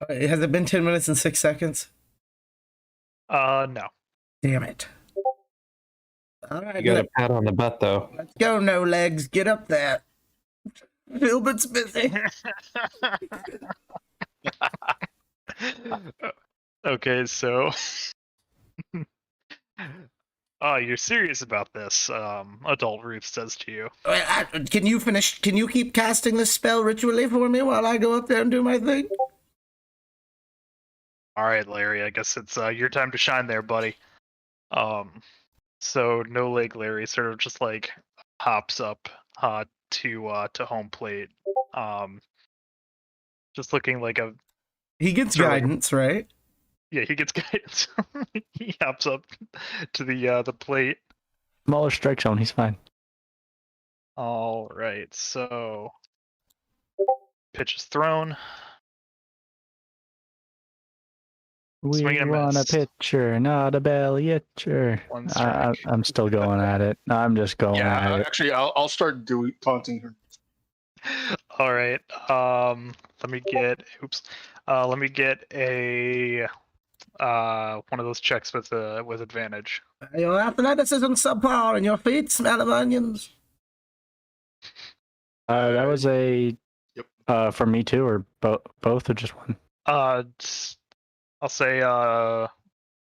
Has it been 10 minutes and 6 seconds? No. Damn it. All right, You got a pat on the butt, though. let's go, No Legs. Get up there. Filbert's busy. Okay, so you're serious about this, Adult Ruth says to you. Can you finish? Can you keep casting this spell ritually for me while I go up there and do my thing? All right, Larry, I guess it's your time to shine there, buddy. So No Leg Larry sort of just like hops up to home plate. Just looking like a He gets sort of guidance, right? yeah, he gets guidance. He hops up to the plate. Smaller strike zone, he's fine. All right, so pitch is thrown. We Swing and a want a miss. pitcher, not a belly itcher. One strike. I'm still going at it. I'm just going Yeah, at it. actually, I'll start taunting her. All right. Let me get a one of those checks with advantage. Your athleticism subpar and your feet smell of onions. That was a Yep. for me too, or both, or just one. I'll I'll say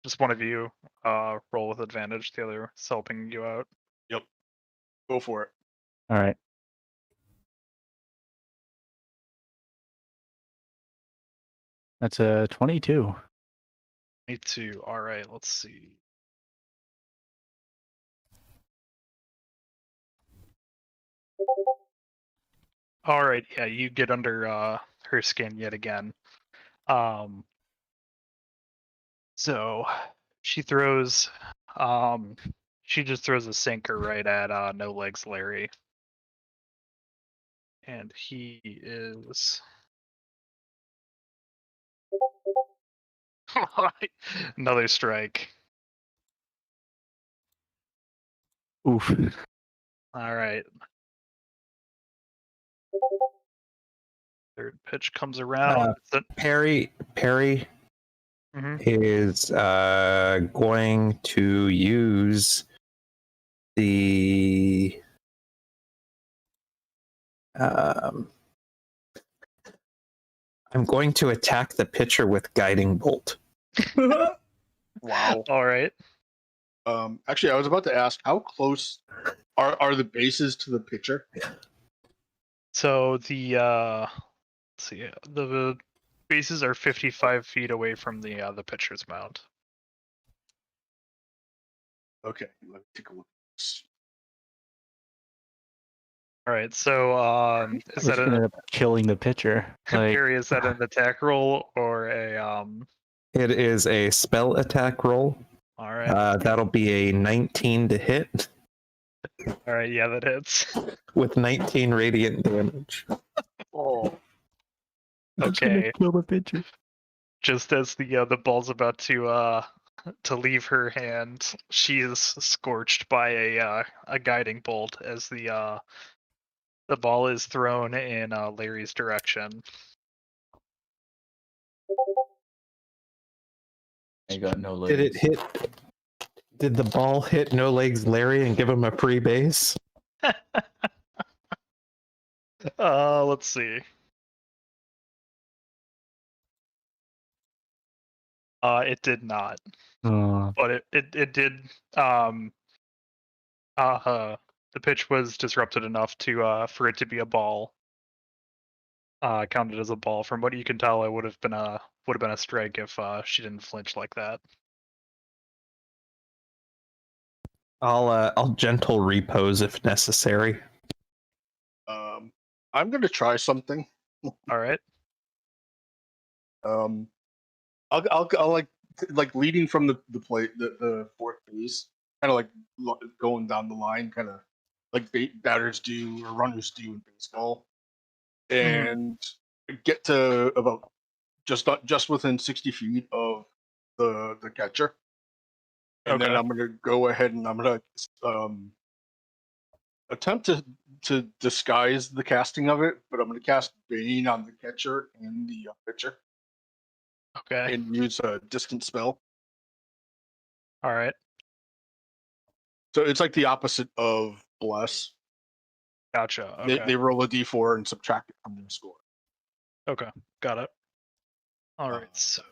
just one of you roll with advantage. The other is helping you out. Yep. Go for it. All right. That's a 22. Me too. All right. Let's see. All right. Yeah, you get under her skin yet again. So she throws. She just throws a sinker right at No Legs Larry. And he is another strike. Oof. All right. Third pitch comes around. Perry Mhm. is going to use the I'm going to attack the pitcher with guiding bolt. Wow. All right. Actually, I was about to ask, how close are the bases to the pitcher? So the let's see, the bases are 55 feet away from the pitcher's mound. Okay, let me take a look. All right. So is Which that ended up killing the pitcher. Like, Perry? Is that an ? Roll or a It is a spell attack roll. All right. That'll be a 19 to hit All right. Yeah, that hits. with 19 radiant damage. Oh, it's gonna Okay. kill the pitcher. Just as the ball's about to leave her hand, she is scorched by a guiding bolt as the ball is thrown in Larry's direction. I got no legs. Did it hit? Did the ball hit No Legs Larry and give him a free base? Let's see. It did not, but it did. The pitch was disrupted enough to for it to be a ball. Counted as a ball. From what you can tell, it would have been a strike if she didn't flinch like that. I'll gentle repose if necessary. I'm gonna try something. All right. I'll like leading from the plate, the fourth base, kind of like going down the line, kind of like batters do or runners do in baseball, and get to about just within 60 feet of the catcher, and then Okay. I'm gonna go ahead and I'm gonna attempt to disguise the casting of it, but I'm gonna cast Bane on the catcher and the pitcher, Okay. and use a distant spell. All right. So it's like the opposite of bless. Gotcha. Okay. They roll a d4 and subtract it from their score. Okay. Got it. All right. Uh, So.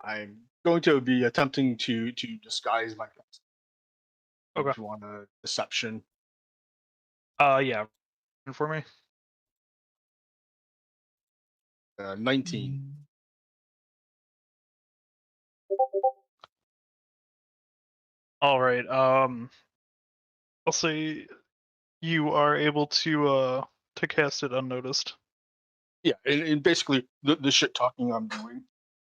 I'm going to be attempting to disguise my cast. Okay. If you want a deception. Yeah. For me. 19. All right. I'll say you are able to cast it unnoticed. Yeah, and basically the shit talking I'm doing,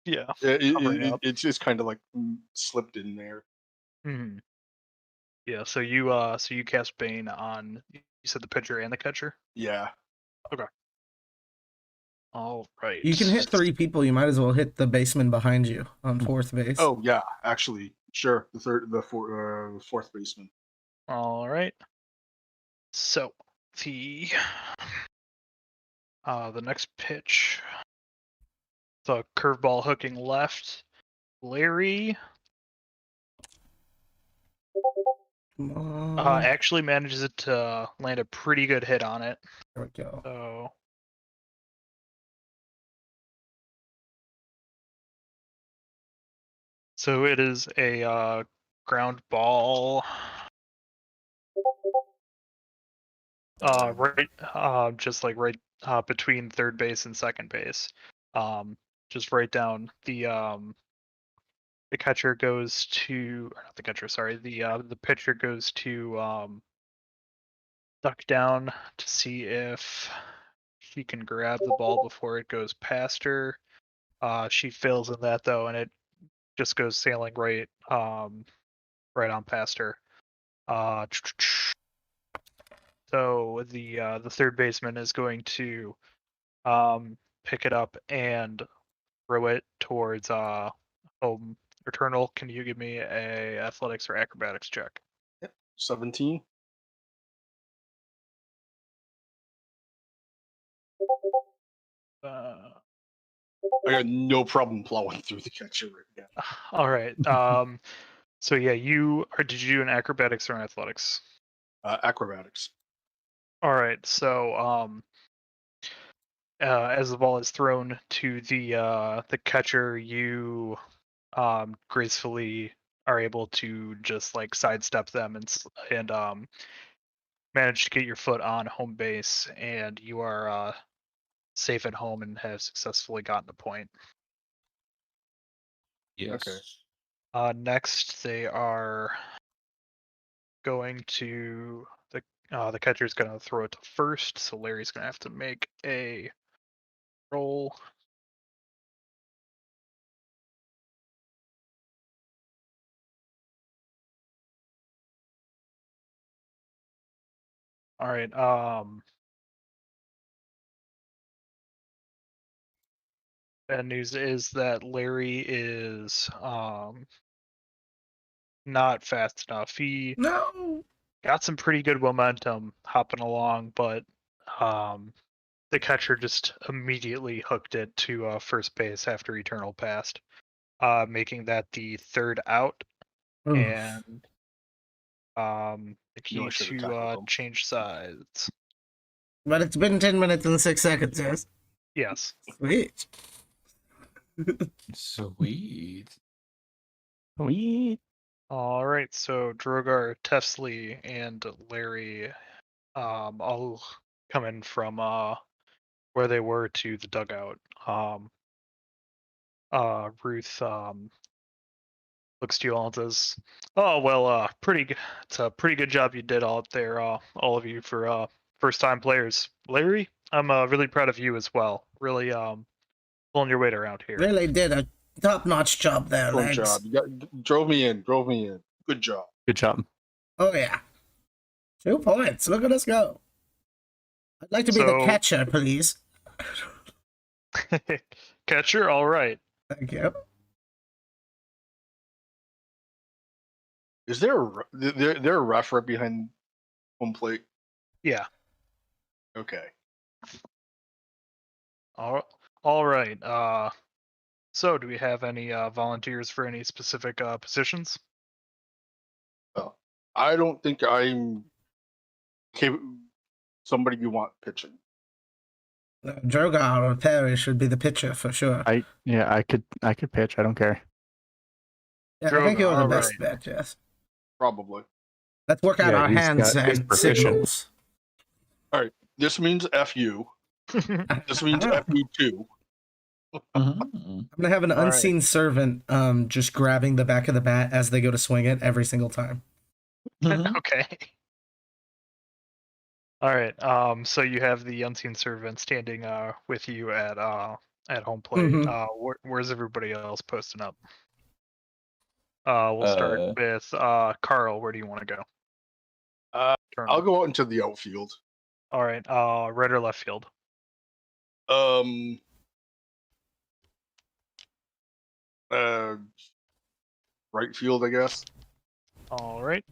Yeah. Covering up. it's just kind of like slipped in there. Hmm. Yeah. So you cast Bane on, you said, the pitcher and the catcher. Yeah. All right. You can hit 3 people. You might as well hit the baseman behind you on fourth base. Oh yeah, actually, sure. The fourth baseman. All right. So the next pitch, the curveball hooking left. Larry Come on. actually manages it to land a pretty good hit on it. There we go. So So it is a ground ball. Just like right between third base and second base. Just right down the catcher goes to, or not the catcher, sorry, the pitcher goes to duck down to see if she can grab the ball before it goes past her. She fails in that though, and it just goes sailing right on past her. So the third baseman is going to pick it up and throw it towards home. Eternal, can you give me a athletics or acrobatics check? 17. Uh, I got no problem plowing through the catcher right now. all right. So yeah, did you do an acrobatics or an athletics? Acrobatics. All right. So as the ball is thrown to the catcher, you gracefully are able to just like sidestep them and manage to get your foot on home base, and you are safe at home and have successfully gotten a point. Yes. Okay. Next, they are going to the catcher's going to throw it to first, so Larry's going to have to make a roll. All right. Bad news is that Larry is not fast enough. He No. got some pretty good momentum hopping along, but the catcher just immediately hooked it to first base after Eternal passed, making that the third out. Oof. And the key I should've to tackled him. change sides. But it's been 10 minutes and 6 seconds, yes? Yes. Sweet. Sweet. Sweet. All right. So Droguar, Tefsli, and Larry all come in from where they were to the dugout. Ruth looks to you all and says, "Oh well, pretty good. It's a pretty good job you did all up there, all of you, for first-time players. Larry, I'm really proud of you as well. Really pulling your weight around here." Really did a top-notch job there, Good Legs. job. Drove me in. Good job. Good job. Oh, yeah. 2 points. Look at us go. I'd like to be the So- catcher, please. Catcher, all right. Thank you. Is there a ref right behind home plate? Yeah. Okay. All right. So do we have any volunteers for any specific positions? I don't think I'm somebody you want pitching. Droguar or Perry should be the pitcher for sure. I could pitch. I don't care. Yeah, I think you're the Droguar, best right. bet, yes. Probably. Let's work out Yeah, our he's hands he's and proficient. signals. This means F you. This means F you too. I'm gonna have an All right. unseen servant just grabbing the back of the bat as they go to swing it every single time. Okay. All right. So you have the unseen servant standing with you at home plate. Mhm. Where's everybody else posting up? We'll start with Carl. Where do you want to go? Turn. I'll go out into the outfield. All right. Right or left field? Right field, I guess. All right.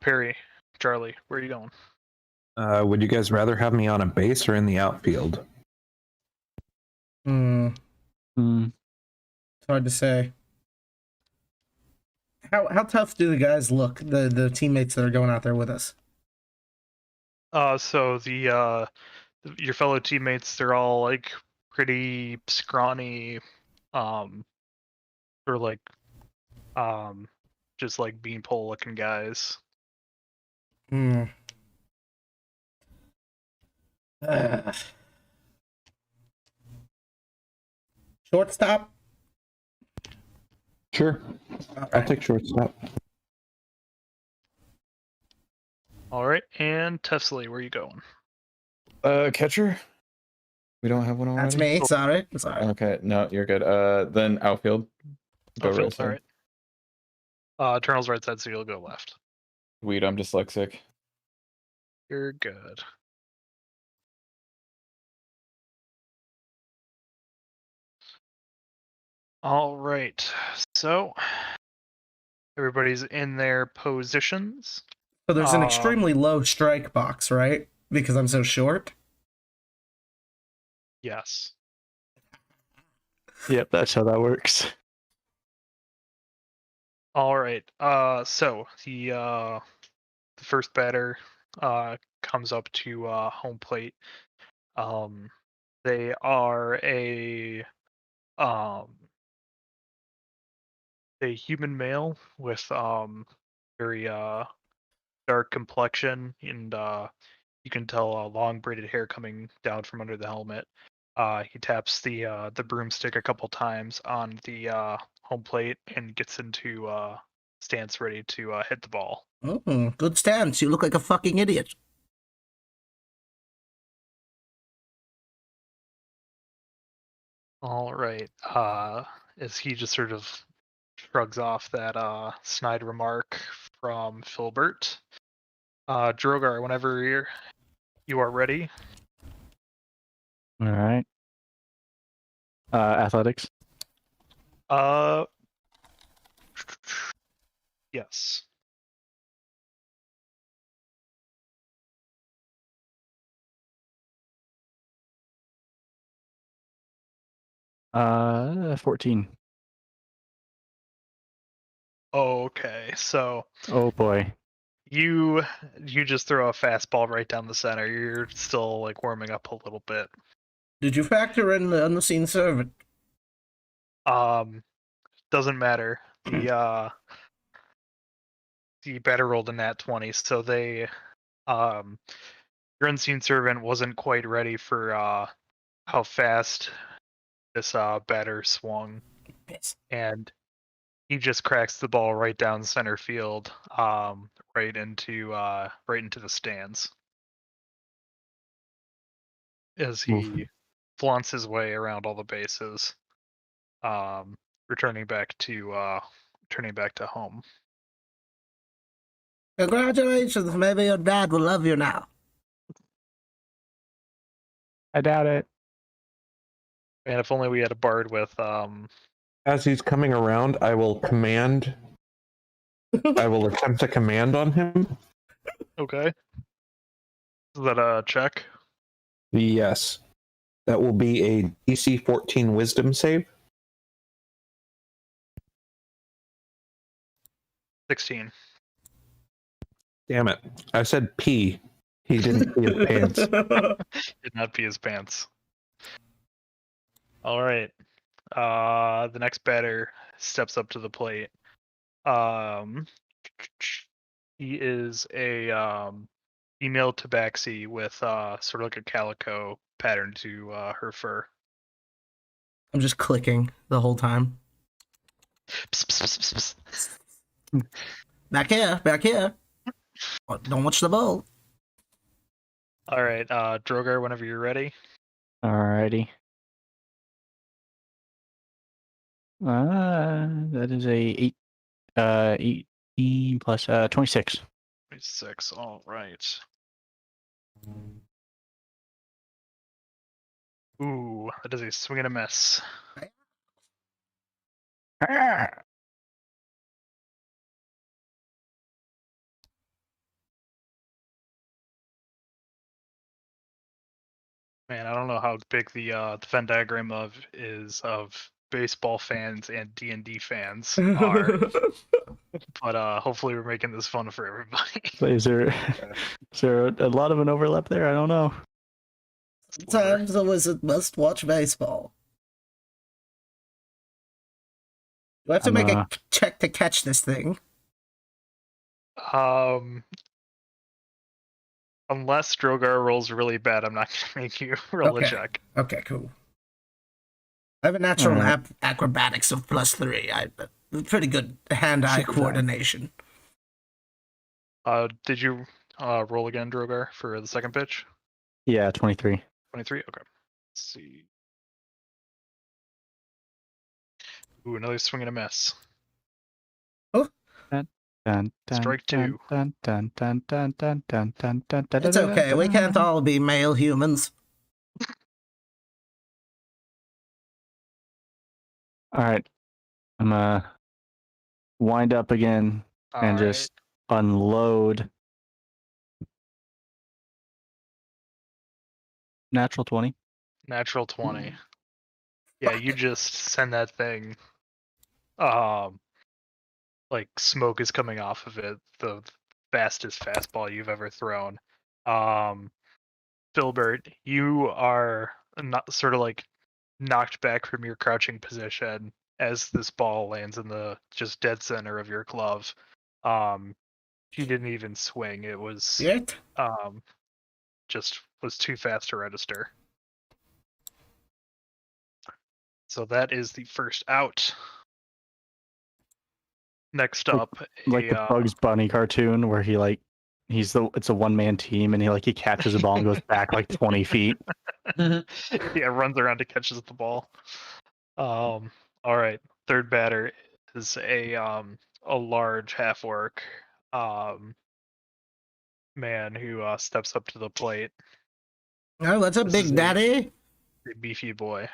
Perry, Charlie, where are you going? Would you guys rather have me on a base or in the outfield? It's hard to say. How tough do the guys look? The teammates that are going out there with us. So your fellow teammates, they're all like pretty scrawny, or like just like beanpole looking guys. Hmm. Uh, shortstop. Sure. All I'll right. take shortstop. All right, and Tesla, where you going? Catcher. We don't have one already. That's me. Sorry. Sorry. Okay, no, you're good. Then outfield. Go Outfield, right side. all right. Eternal's right side, so you'll go left. Weed, I'm dyslexic. You're good. All right, so everybody's in their positions. So there's an extremely low strike box, right? Because I'm so short. Yes. Yep, that's how that works. All right. So the first batter comes up to home plate. They are um a human male with very dark complexion, and you can tell long braided hair coming down from under the helmet. He taps the broomstick a couple times on the home plate and gets into stance ready to hit the ball. Oh, good stance. You look like a fucking idiot. All right. As he just sort of shrugs off that snide remark from Filbert. Drogar, whenever you are ready. All right. Athletics. Yes. Uh, 14. Okay, so Oh boy. you just throw a fastball right down the center. You're still like warming up a little bit. Did you factor in the unseen servant? Doesn't matter. The batter rolled a nat 20, so they your unseen servant wasn't quite ready for how fast this batter swung, Yes. and he just cracks the ball right down center field, right into the stands as he flaunts his way around all the bases, um, returning back to home. Congratulations. Maybe your dad will love you now. I doubt it. And if only we had a bard with As he's coming around, I will attempt to command on him. Okay. Is that a check? Yes. That will be a DC 14 wisdom save. 16. Damn it. I said P. He didn't pee his pants. Did not pee his pants. All right. The next batter steps up to the plate. He is a female tabaxi with sort of like a calico pattern to her fur. I'm just clicking the whole time. Psst, psst, psst, psst. Back here, back here. Oh, don't watch the ball. All right, Drogar, whenever you're ready. Alrighty. That is a 18 plus 26. 26. All right. Ooh, that is a swing and a miss. Man, I don't know how big the Venn diagram of baseball fans and D&D fans are. But hopefully we're making this fun for everybody. So is there a lot of an overlap there? I don't know. Sometimes a wizard must watch baseball. Do I have to I'm, make a check to catch this thing? Unless Droguar rolls really bad, I'm not gonna make you roll a Okay. check. Okay, cool. I have a natural Alright. acrobatics of +3. I have pretty good hand-eye Should be fine. coordination. Did you roll again, Droguar, for the second pitch? Yeah, 23. 23? Okay. Let's see. Ooh, another swing and a miss. Dun, dun, Strike two. Dun, dun, dun, dun, dun, dun, dun, dun, dun, It's dun, okay. dun, We dun, can't dun. all be male humans. All right. I'm gonna wind up again and All right. just unload. Natural 20. Natural 20. Yeah, you just send that thing. Like smoke is coming off of it. The fastest fastball you've ever thrown. Filbert, you are not sort of like knocked back from your crouching position as this ball lands in the just dead center of your glove. You didn't even swing. It was Yet? just was too fast to register. So that is the first out. Next Like- up, Like the Bugs Bunny cartoon where it's a one-man team and he catches a ball and goes back like 20 feet. yeah, runs around and catches the ball. All right, third batter is a large half orc man who steps up to the plate. Oh, what's up, This is Big Daddy? A beefy boy.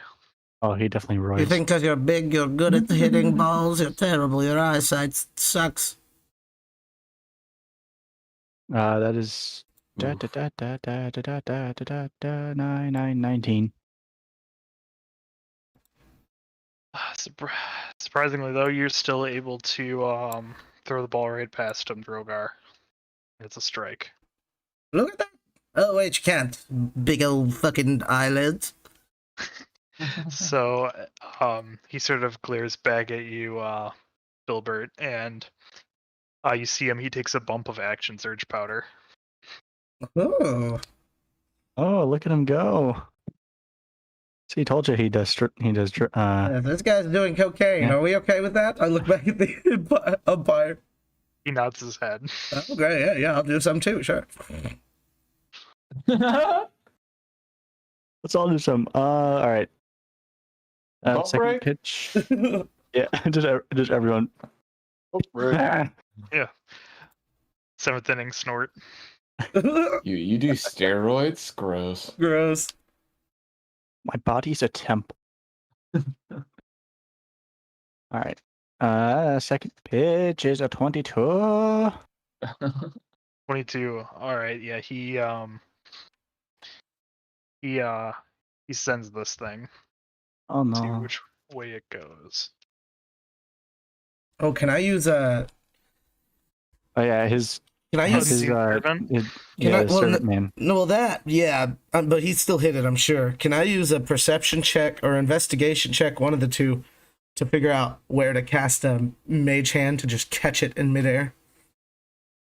Oh, he definitely You roars. think because you're big, you're good at hitting balls? You're terrible. Your eyesight sucks. That is Oof. 19. Surprisingly, though, you're still able to throw the ball right past him, Droguar. It's a strike. Look at that. Oh, wait, you can't. Big old fucking eyelids. So he sort of glares back at you, Filbert, and you see him. He takes a bump of action surge powder. Oh. Oh, look at him go. See, told you he does. This guy's doing cocaine. Yeah. Are we okay with that? I look back at the umpire. He nods his head. Oh, great. Yeah, I'll do some too, sure. Let's all do some. All right. Ball Second break? pitch. Yeah, just everyone. Yeah. Seventh inning snort. You do steroids? Gross. Gross. My body's a temple. All right. Second pitch is a 22. 22. All right. Yeah. He sends this thing. Oh See no. which way it goes. Oh, can I use a? Oh yeah, his Can I Oh, use? does he servant? his Can I- his well, servant man. No, well, that yeah, but he still hit it. I'm sure. Can I use a perception check or investigation check, one of the two, to figure out where to cast a mage hand to just catch it in midair?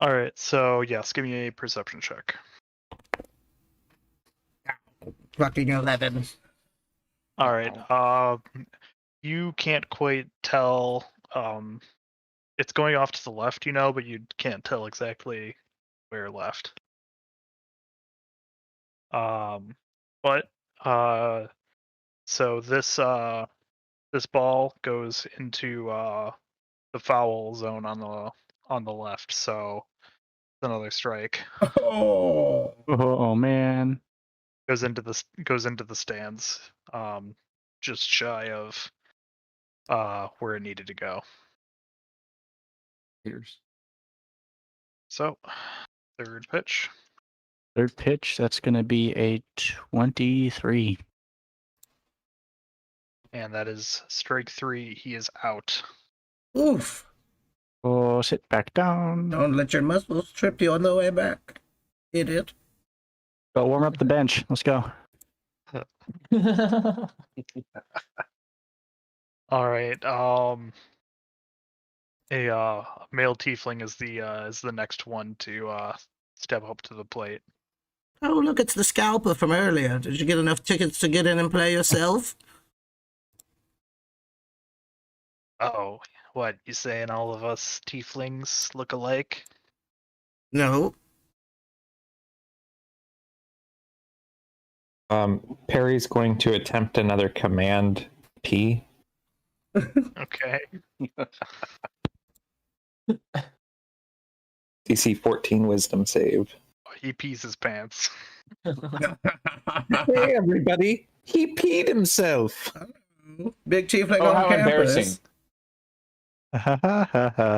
All right. So yes, give me a perception check. Fucking 11. All right. You can't quite tell. It's going off to the left, but you can't tell exactly where left. But so this ball goes into the foul zone on the left. So it's another strike. Oh. Oh man. Goes into the stands. Just shy of where it needed to go. Haters. So third pitch. Third pitch, that's gonna be a 23. And that is strike 3. He is out. Oof. Oh, sit back down. Don't let your muscles trip you on the way back, idiot. Go warm up the bench. Let's go. All right. A male tiefling is the next one to step up to the plate. Oh, look, it's the scalper from earlier. Did you get enough tickets to get in and play yourself? Oh, what, you saying all of us tieflings look alike? No. Perry's going to attempt another command P. Okay. DC 14 wisdom save. He pees his pants. Hey, everybody. He peed himself. Big tiefling Oh, on how campus. embarrassing.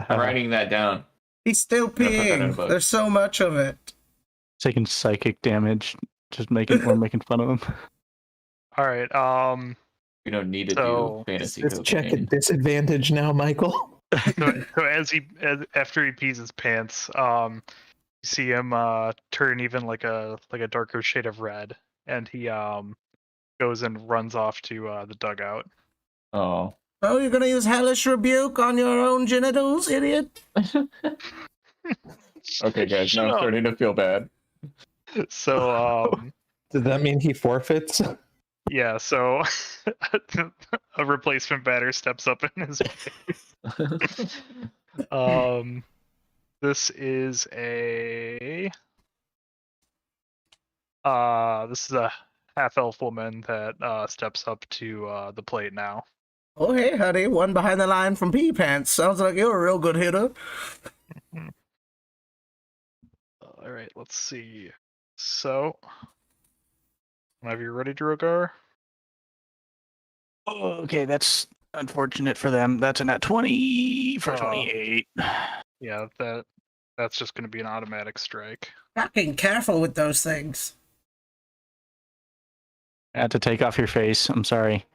I'm writing that down. He's still I'm gonna put that in a peeing. book. There's so much of it. Taking psychic damage. We're making fun of him. All right. We don't need to So, do fantasy Let's check at cocaine. disadvantage now, Michael. so after he pees his pants, you see him turn even like a darker shade of red, and he goes and runs off to the dugout. Oh. Oh, you're gonna use hellish rebuke on your own genitals, idiot? Okay, guys, now I'm starting to feel bad. So Does that mean he forfeits? yeah, so a replacement batter steps up in his face. This is a half elf woman that steps up to the plate now. Oh, hey, honey, one behind the line from Pee Pants. Sounds like you're a real good hitter. All right, let's see. So, whenever you're ready, Droguar. Okay, that's unfortunate for them. That's a nat 20 for Oh. 28. Yeah, that's just going to be an automatic strike. Fucking careful with those things. I had to take off your face. I'm sorry.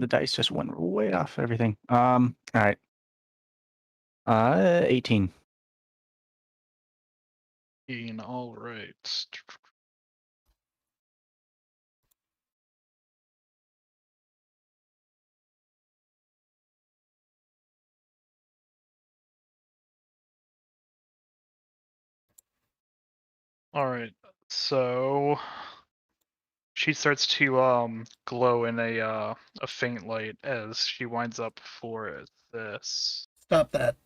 The dice just went way off everything. All right. 18. All right. All right. So she starts to glow in a faint light as she winds up for this. Stop that.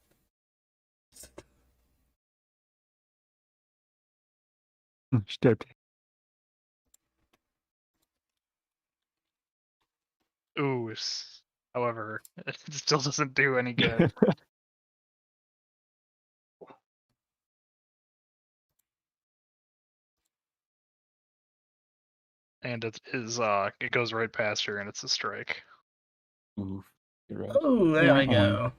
Stepped. Ooh. However, it still doesn't do any good. And it goes right past her and it's a strike. Ooh, you're right. Oh, there we go.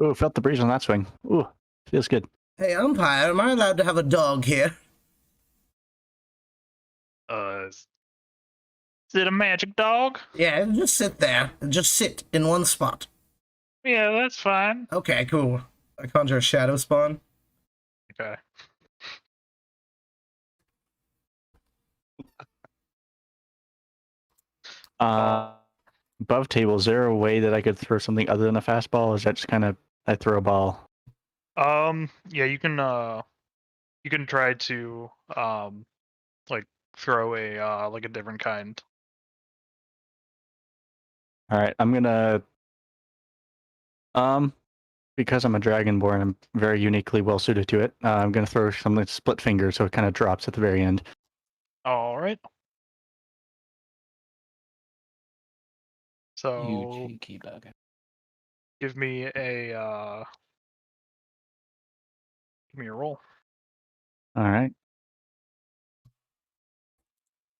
Ooh, felt the breeze on that swing. Ooh, feels good. Hey, umpire, am I allowed to have a dog here? Is it a magic dog? Yeah, just sit there. Just sit in one spot. Yeah, that's fine. Okay, cool. I conjure a shadow spawn. Okay. Above table, is there a way that I could throw something other than a fastball? Or is that just kind of I throw a ball? Yeah, you can try to like throw a like a different kind. All right, I'm gonna because I'm a dragonborn, I'm very uniquely well suited to it. I'm gonna throw something split finger, so it kind of drops at the very end. All right. You So cheeky bug. give me a roll. All right.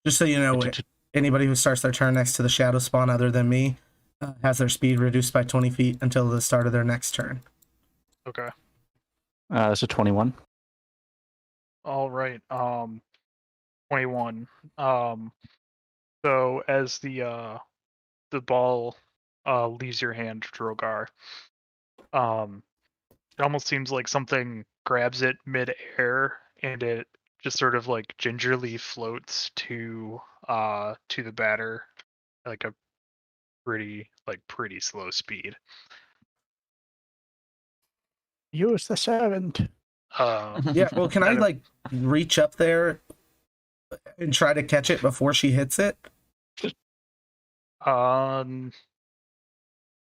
Just so you know, anybody who starts their turn next to the shadow spawn other than me has their speed reduced by 20 feet until the start of their next turn. Okay. That's a 21. All right. 21. So as the ball leaves your hand, Drogar, it almost seems like something grabs it mid-air and it just sort of like gingerly floats to the batter like a pretty slow speed. Use the servant. Yeah, well, can I And- like reach up there and try to catch it before she hits it?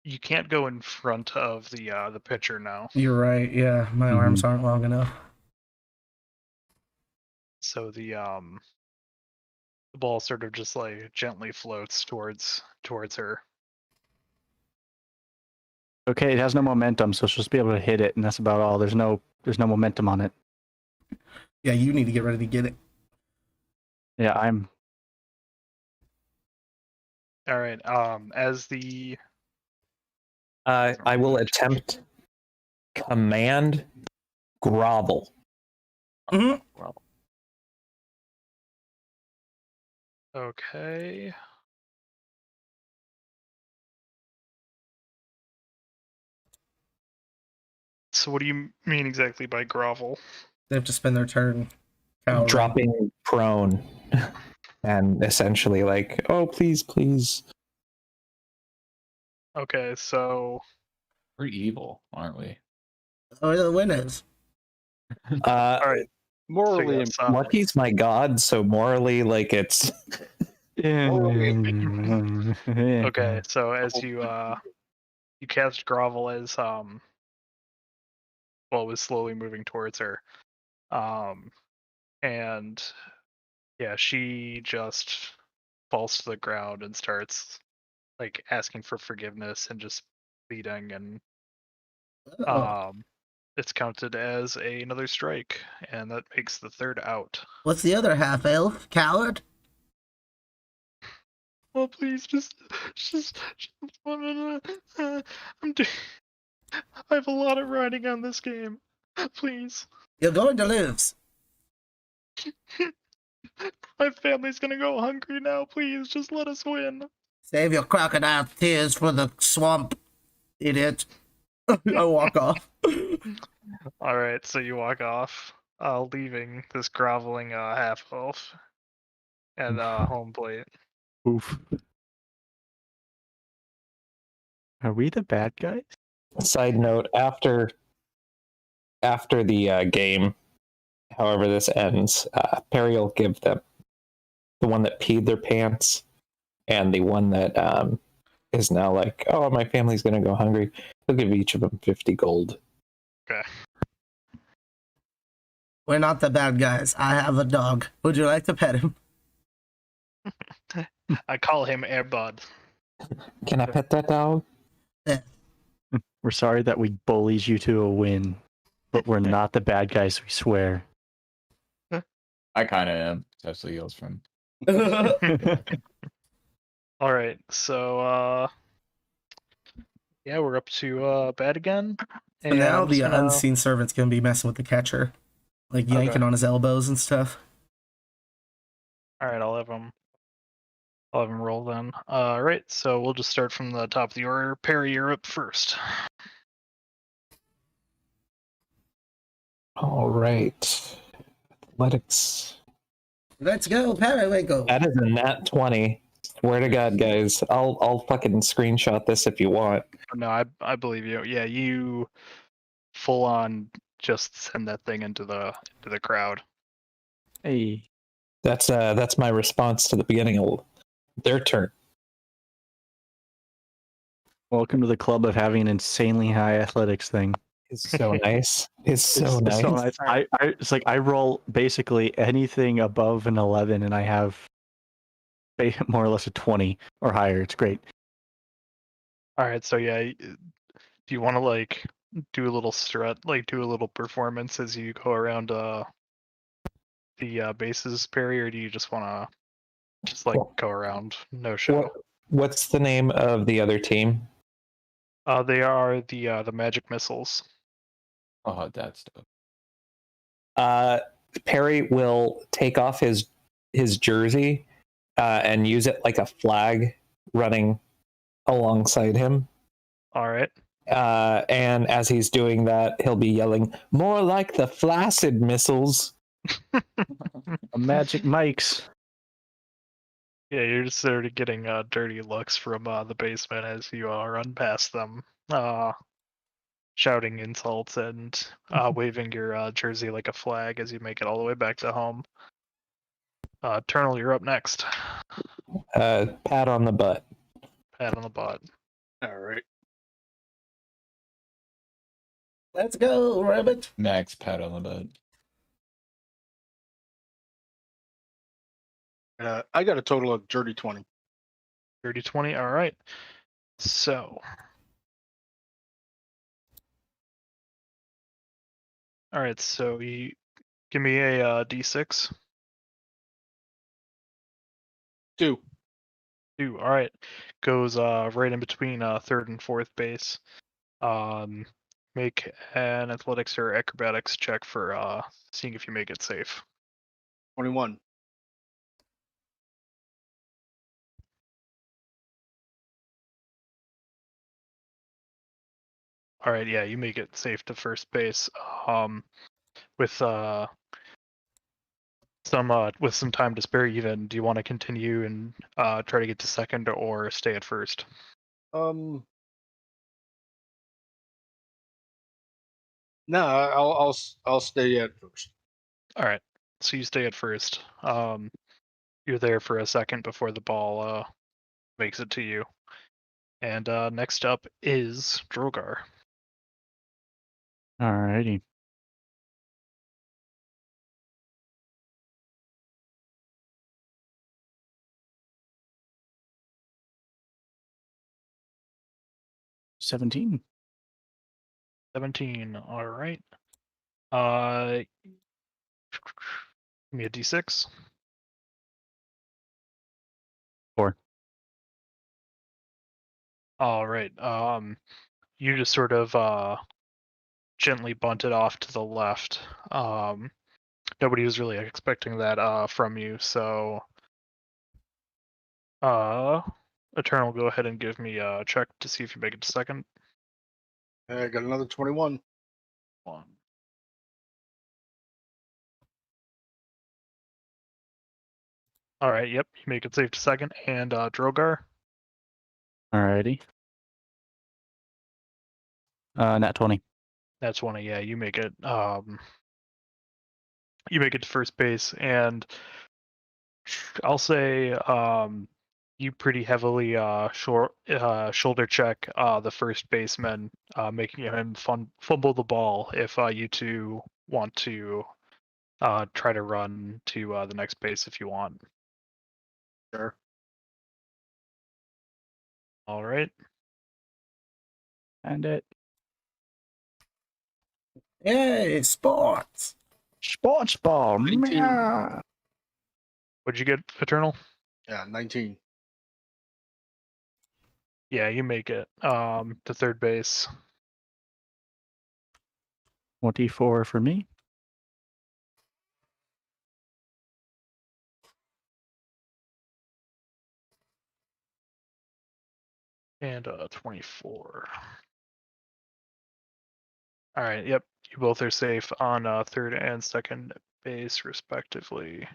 You can't go in front of the pitcher now. You're right. Yeah, my arms aren't long enough. So the ball sort of just like gently floats towards her. Okay, it has no momentum, so she'll just be able to hit it, and that's about all. There's no momentum on it. Yeah, you need to get ready to get it. Yeah, I'm. All right. As the I will attempt command grovel. Mhm. Okay. So what do you mean exactly by grovel? They have to spend their turn cowering. Dropping prone and essentially like, oh, please, please. Okay, so We're evil, aren't we? Oh, the winners. Uh, all right. morally, yes, Lucky's my god, so morally, like, it's Okay, so as you cast grovel as was slowly moving towards her, and yeah, she just falls to the ground and starts like asking for forgiveness and just pleading, and Uh-oh. it's counted as another strike, and that makes the third out. What's the other half, elf? Coward? Oh, please, just one minute. I'm doing. I have a lot of riding on this game. Please. You're going to lose. My family's gonna go hungry now. Please, just let us win. Save your crocodile tears for the swamp, idiot. I walk off. All right, so you walk off, leaving this groveling half elf at home plate. Oof. Are we the bad guys? side note, after the game, however this ends, Perry will give them the one that peed their pants and the one that is now like, oh, my family's gonna go hungry. He'll give each of them 50 gold. Okay. We're not the bad guys. I have a dog. Would you like to pet him? I call him Airbud. Can I pet that dog? We're sorry that we bullied you to a win, but we're not the bad guys, we swear. I kind of am. Tesla yells from. All right, so yeah, we're up to bat again. So now and, the unseen servant's gonna be messing with the catcher, like yanking on his elbows and stuff. All right, I'll have him roll then. All right, so we'll just start from the top of the order. Perry, you're up first. All right. Athletics. Let's go, Periwinkle. That is a nat 20. Swear to God, guys. I'll fucking screenshot this if you want. No, I believe you. Yeah, you full on just send that thing into the crowd. Hey. That's my response to the beginning of their turn. Welcome to the club of having an insanely high athletics thing. It's so nice. It's so nice. So nice. It's like I roll basically anything above an 11 and I have more or less a 20 or higher. It's great. All right, so yeah, do you want to like do a little strut, like do a little performance as you go around the bases, Perry, or do you just want to just like go around, no show? What's the name of the other team? They are the magic missiles. Oh, that stuff. Perry will take off his jersey and use it like a flag running alongside him. All right. And as he's doing that, he'll be yelling, "More like the flaccid missiles." Magic mics. Yeah, you're just sort of getting dirty looks from the basement as you run past them, shouting insults and waving your jersey like a flag as you make it all the way back to home. Eternal, you're up next. Pat on the butt. Pat on the butt. All right. Let's go, Rabbit. Max pat on the butt. I got a total of dirty 20. 30-20. All right. So. All right. So you give me a d6. 2. 2. All right. Goes right in between third and fourth base. Make an athletics or acrobatics check for seeing if you make it safe. 21. All right, yeah, you make it safe to first base. With some time to spare, even, do you want to continue and try to get to second or stay at first? No, I'll stay at first. All right, so you stay at first. You're there for a second before the ball makes it to you. And next up is Droguar. Alrighty. $17. 17. All right. Give me a d6. 4. All right. You just sort of gently bunted off to the left. Nobody was really expecting that from you, so Eternal, go ahead and give me a check to see if you make it to second. I got another 21. 1. All right, yep, you make it safe to second. And Droguar? Alrighty. Nat 20. That's 20, yeah, you make it. You make it to first base, and I'll say you pretty heavily shoulder check the first baseman, making him fumble the ball if you two want to try to run to the next base if you want. Sure. All right. And it. Yay, sports. Sports ball. 19. Meow. What'd you get, Eternal? Yeah, 19. Yeah, you make it to third base. 24 for me. And 24. All right, yep. You both are safe on third and second base, respectively.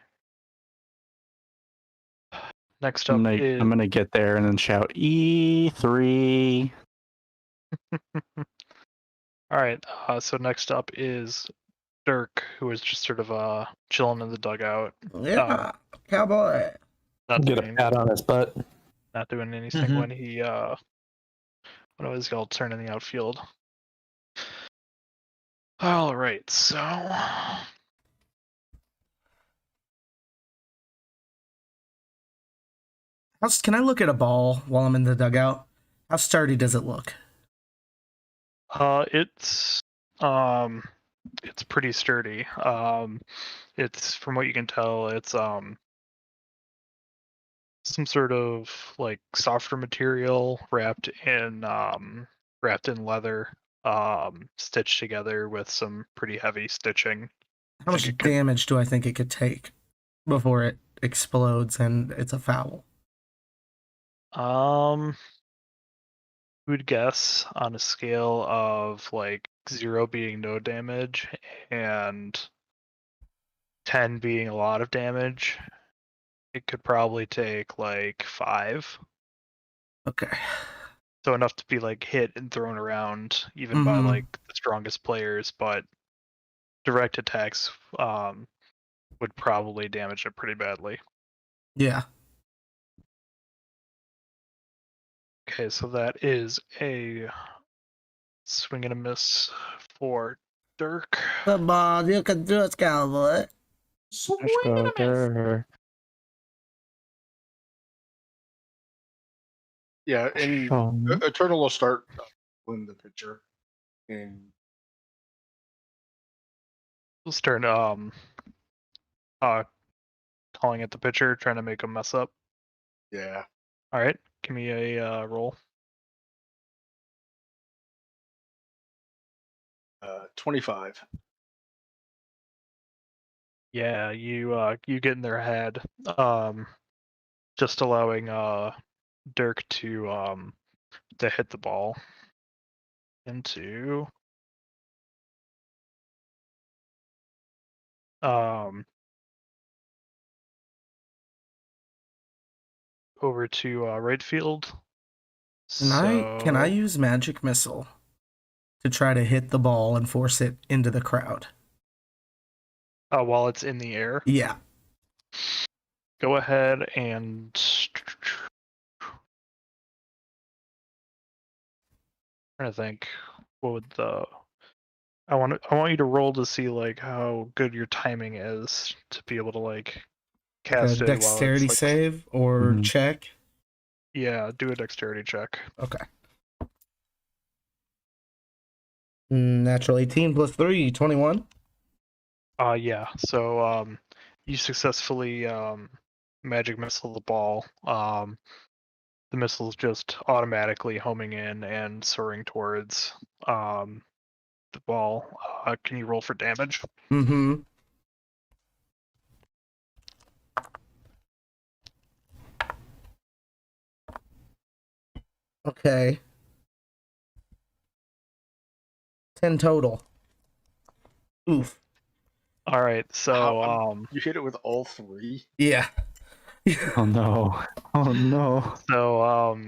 Next up I'm gonna get there and then shout E3. All right, so next up is Dirk, who is just sort of chilling in the dugout. Yeah, cowboy. Not Get a doing, pat on his butt. not doing anything when he when it was called turn in the outfield. All right, so Can I look at a ball while I'm in the dugout? How sturdy does it look? it's pretty sturdy. It's, from what you can tell, it's some sort of like softer material wrapped in leather, stitched together with some pretty heavy stitching. How much damage do I think it could take before it explodes and it's a foul? Would guess on a scale of like 0 being no damage and 10 being a lot of damage, it could probably take like 5. Okay. So enough to be like hit and thrown around even by like the strongest players, but direct attacks would probably damage it pretty badly. Yeah. Okay, so that is a swing and a miss for Dirk. Come on, you can do it, cowboy. Let's go there. Yeah, and Sean. Eternal will start in the picture, and We'll start calling at the pitcher, trying to make him mess up. yeah, All right, give me a roll. 25. Yeah, you get in their head, just allowing Dirk to hit the ball into over to right field. Can I use magic missile to try to hit the ball and force it into the crowd? While it's in the air? Yeah. Go ahead and trying to think what would the I want you to roll to see like how good your timing is to be able to like cast Like a it while dexterity it's like, save or check? yeah, do a dexterity check. Okay. Natural 18 plus 3, 21. Yeah. So you successfully magic missile the ball. The missile's just automatically homing in and soaring towards the ball. Can you roll for damage? Mm-hmm. Okay. 10 total. Oof. All right. So You hit it with all 3. Yeah. Oh no. Oh no. So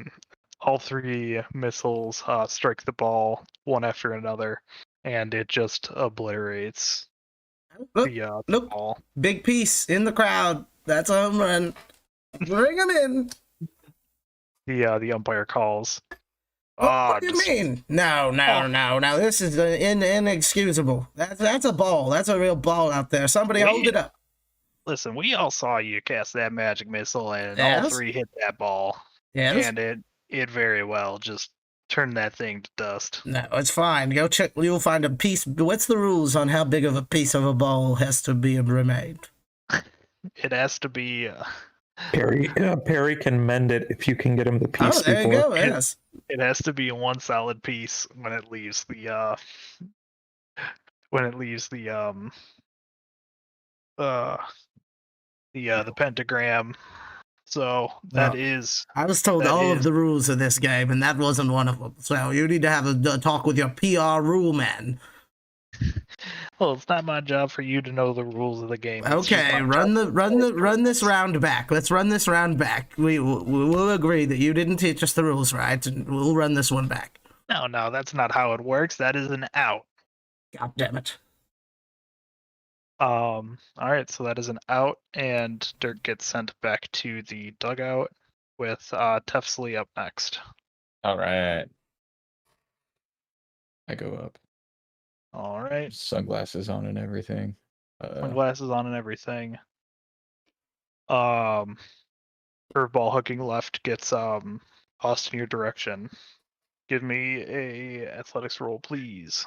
all 3 missiles strike the ball one after another, and it just obliterates Look, the look. ball. Big piece in the crowd. That's a home run. Bring him in. The umpire calls. What do you mean? No. This is inexcusable. That's a ball. That's a real ball out there. Somebody hold it up. Listen, we all saw you cast that magic missile, and all Yes? 3 hit that ball, Yes? and it very well just turned that thing to dust. No, it's fine. Go check. You'll find a piece. What's the rules on how big of a piece of a ball has to be remained? It has to be. Perry can mend it if you can get him the piece. Oh, there you before. go. Yes. It has to be one solid piece when it leaves the the pentagram. So that is. I was told all of the rules of this game, and that wasn't one of them. So you need to have a talk with your PR rule man. Well, it's not my job for you to know the rules of the game. It's just Okay, my job run this round back. Let's run this round back. We will agree that you didn't teach us the rules right, and we'll run this one back. No, that's not how it works. That is an out. God damn it. All right, so that is an out, and Dirk gets sent back to the dugout with Tefsley up next. All right. I go up. All right. Sunglasses on and everything. Sunglasses on and everything. Curveball hooking left gets tossed in your direction. Give me a athletics roll, please.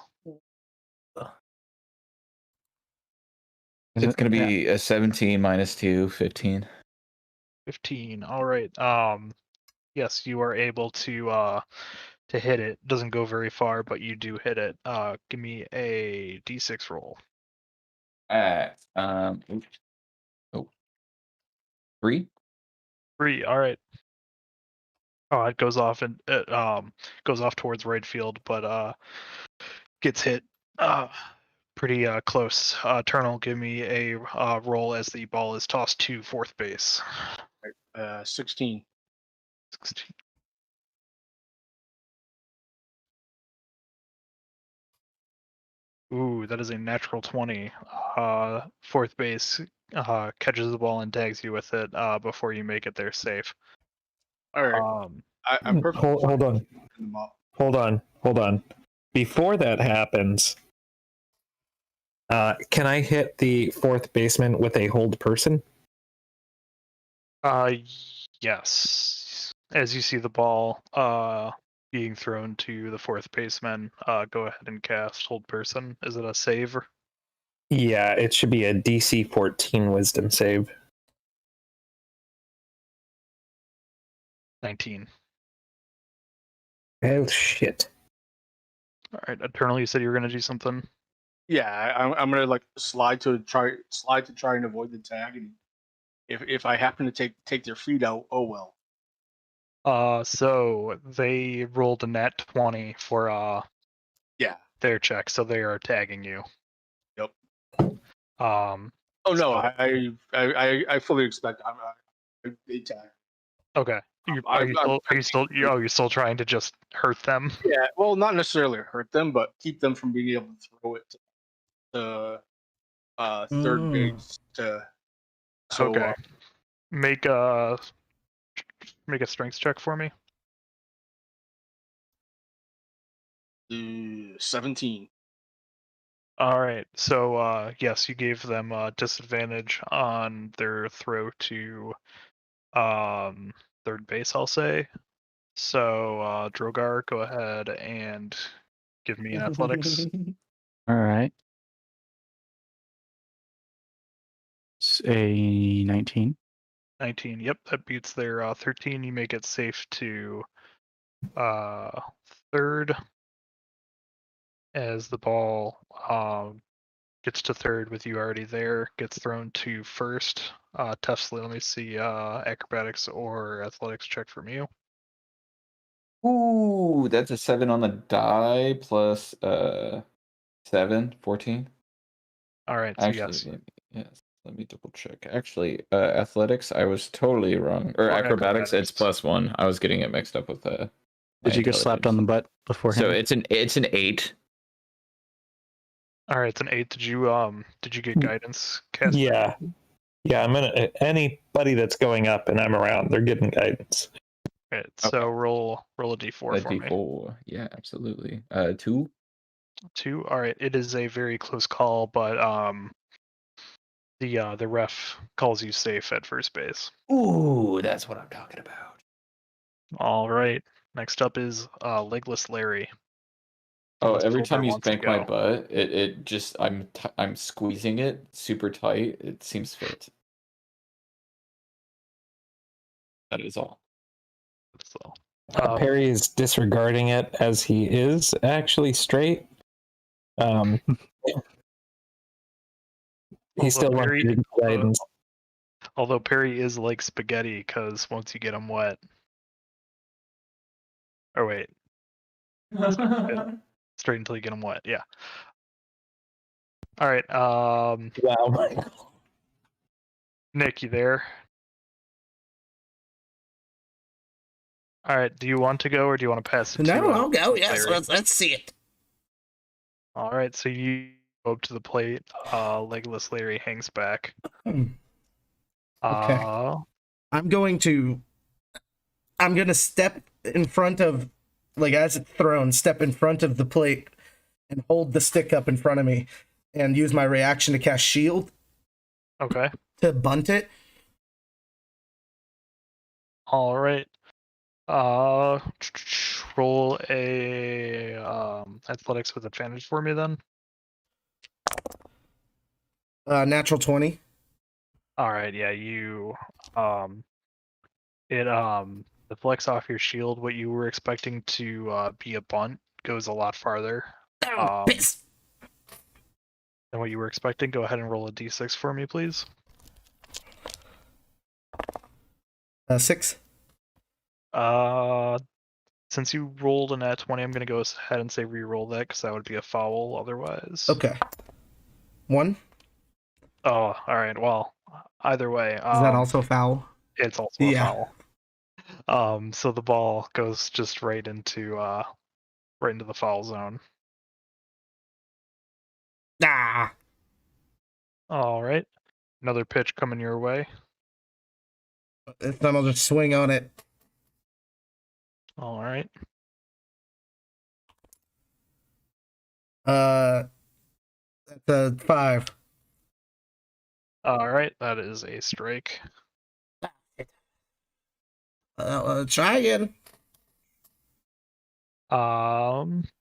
It's going to be a 17 minus 2, 15. 15. All right. Yes, you are able to hit it. Doesn't go very far, but you do hit it. Give me a d6 roll. at oh, 3. 3. All right. Oh, it goes off and it goes off towards right field, but gets hit pretty close. Eternal, give me a roll as the ball is tossed to fourth base. 16. 16. Ooh, that is a natural 20. Fourth base catches the ball and tags you with it before you make it there safe. All right. Um, I'm perfectly Hold fine on. picking them up. Hold on. Before that happens, can I hit the fourth baseman with a hold person? yes. As you see the ball being thrown to the fourth baseman, go ahead and cast Hold Person. Is it a save? Yeah, it should be a DC 14 Wisdom save. 19. Oh shit! All right, Eternal, you said you were going to do something? Yeah, I'm gonna like slide to try and avoid the tag, and if I happen to take their feet out, oh well. So they rolled a nat 20 for Yeah. their check, so they are tagging you. Yep. Um. Oh no, So- I fully expect they tag. Okay. You're still trying to just hurt them? Yeah, well, not necessarily hurt them, but keep them from being able to throw it to third base. So Okay. Make a strength check for me. 17. All right. So yes, you gave them disadvantage on their throw to third base, I'll say. So Droguar, go ahead and give me an athletics. All right. It's a 19. 19. Yep, that beats their 13. You make it safe to third as the ball gets to third with you already there, gets thrown to first. Tesla, let me see acrobatics or athletics check from you. Ooh, that's a 7 on the die plus 7, 14. All right, so Actually, yes. Let me double check. Actually, athletics, I was totally wrong. Or Or acrobatics, it's acrobatics. +1. I was getting it mixed up with my Did you get slapped on the intelligence. butt beforehand? So it's an 8. All right, it's an 8. Did you get guidance cast? Yeah, I'm gonna anybody that's going up and I'm around, they're getting guidance. All right, so roll a d4 A for me. D4. Yeah, absolutely. 2. 2. All right, it is a very close call, but the ref calls you safe at first base. Ooh, that's what I'm talking about. All right. Next up is Legless Larry. Oh, Unless every Droguar time you wants to spank my go. butt, it just I'm squeezing it super tight. It seems fit. That is all. So, Perry is disregarding it as he is actually straight. He still wants Perry, to get guidance. although Perry is like spaghetti, because once you get him wet. Or wait, straight until you get him wet. Yeah. All right. Wow. Nick, you there? All right. Do you want to go, or do you want to pass it to? No, I'll go. Yes, Larry? let's see it. All right. So you go up to the plate. Legless Larry hangs back. Okay. I'm gonna step in front of, like, as it's thrown, step in front of the plate and hold the stick up in front of me and use my reaction to cast shield Okay. to bunt it. All right. Roll a athletics with advantage for me then. Natural 20. All right, yeah, you it deflects off your shield. What you were expecting to be a bunt goes a lot farther. Oh, piss. than what you were expecting. Go ahead and roll a d6 for me, please. 6. Since you rolled a nat 20, I'm going to go ahead and say re-roll that because that would be a foul otherwise. Okay. 1. Oh, all right. Well, either way, Is that also foul? it's also a foul. So the ball goes just right into the foul zone. Ah. All right. Another pitch coming your way. Then I'll just swing on it. All right. That's a 5. All right. That is a strike. Try again.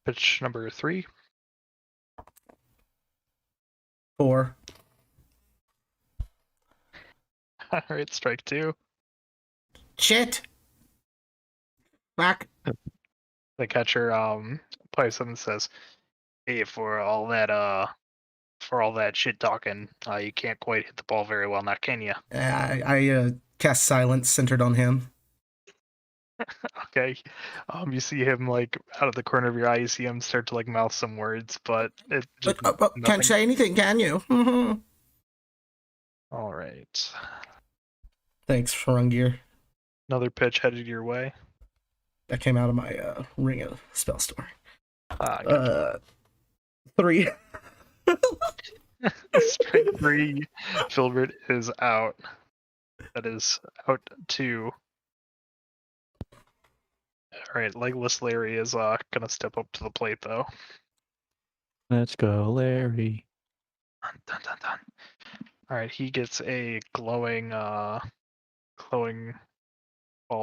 Pitch number 3. 4. All right. Strike 2. Shit. Fuck. The catcher pipes up and says, "Hey, for all that shit talking, you can't quite hit the ball very well now, can you?" I cast silence centered on him. Okay. You see him like out of the corner of your eye. You see him start to like mouth some words, but it just Can't say anything, can you? All right. Thanks, Frungir. Another pitch headed your way. That came out of my ring of spell store. Gotcha. 3. Strike 3. Filbert is out. That is out 2. All right, Legless Larry is gonna step up to the plate though. Let's go, Larry. Dun, dun, dun. All right, he gets a glowing ball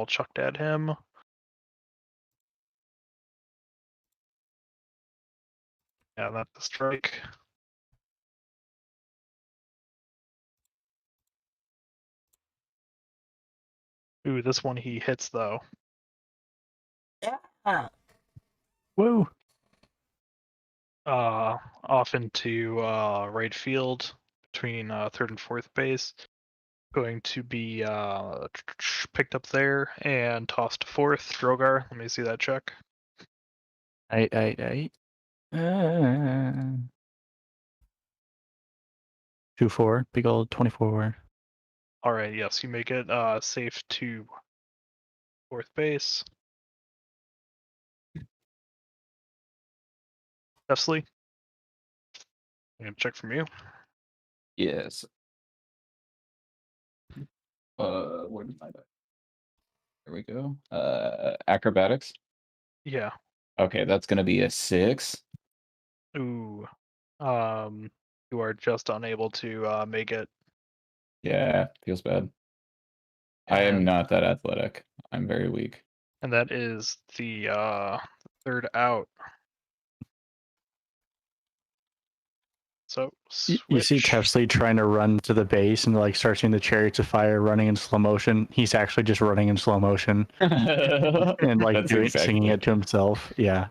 chucked at him. Yeah, that's a strike. Ooh, this one he hits though. Yeah. Woo! Off into right field between third and fourth base. Going to be picked up there and tossed to fourth. Droguar, let me see that check. 8. 2-4. Big old 24. All right, yes, you make it safe to fourth base. Presley, I'm gonna check from you. Yes. Where did my die? There we go. Acrobatics. Yeah. Okay, that's gonna be a 6. Ooh. You are just unable to make it. Yeah, feels bad. I am And- not that athletic. I'm very weak. And that is the third out. So You see switch. Tepsley trying to run to the base and like start seeing the chariots of fire running in slow motion. He's actually just running in slow motion and like That's singing exactly. it to himself. Yeah.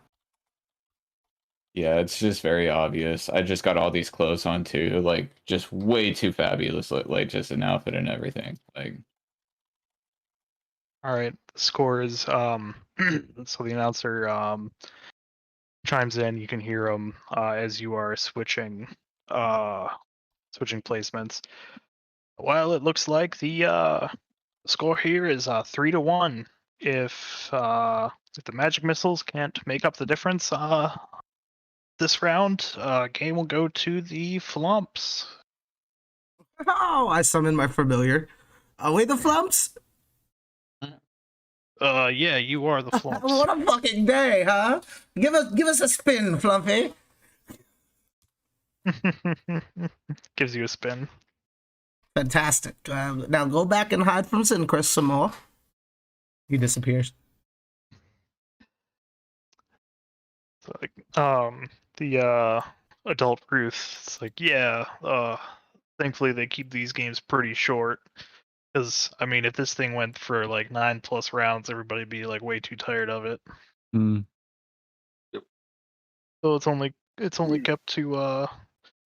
Yeah, it's just very obvious. I just got all these clothes on too, like just way too fabulous, like just an outfit and everything. Like, All right, the score is so the announcer chimes in. You can hear him as you are switching placements. Well, it looks like the score here is 3-1. If the magic missiles can't make up the difference this round, game will go to the Flumps. Oh, I summoned my familiar. Away the Flumps? Yeah, you are the Flumps. What a fucking day, huh? Give us a spin, Fluffy. Gives you a spin. Fantastic. Now go back and hide from Sincris some more. He disappears. So, like, the adult Ruth, it's like, yeah, thankfully they keep these games pretty short. Because, I mean, if this thing went for like 9+ rounds, everybody'd be like way too tired of it. Mm. So it's only kept to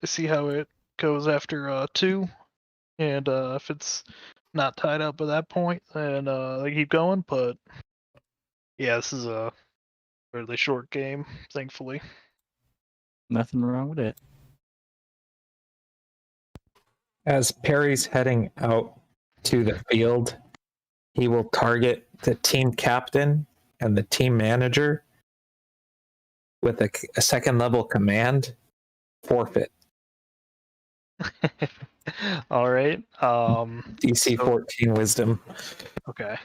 see how it goes after 2, and if it's not tied up at that point, then they keep going. But yeah, this is a fairly short game, thankfully. Nothing wrong with it. As Perry's heading out to the field, he will target the team captain and the team manager with a second level command: forfeit. All right. DC 14 wisdom. Okay.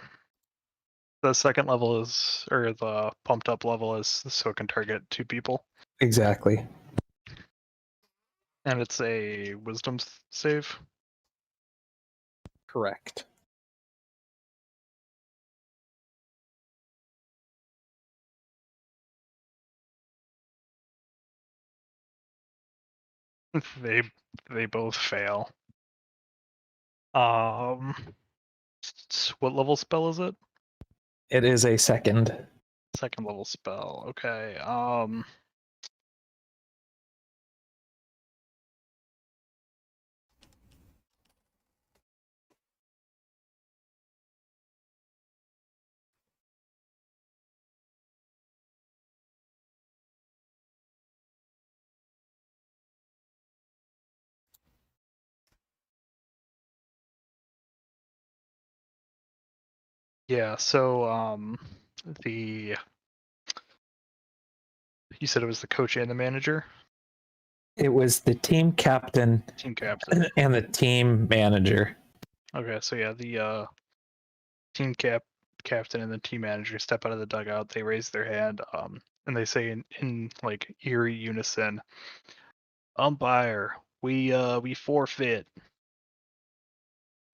The second level is, or the pumped up level is, so it can target 2 people, Exactly. and it's a wisdom save. Correct. They both fail. What level spell is it? It is a second. Second level spell. Okay. Yeah, so the you said it was the coach and the manager? It was the team captain Team captain. and the team manager. Okay, so yeah, the team captain and the team manager step out of the dugout, they raise their hand, and they say in like eerie unison, "Umpire, we forfeit."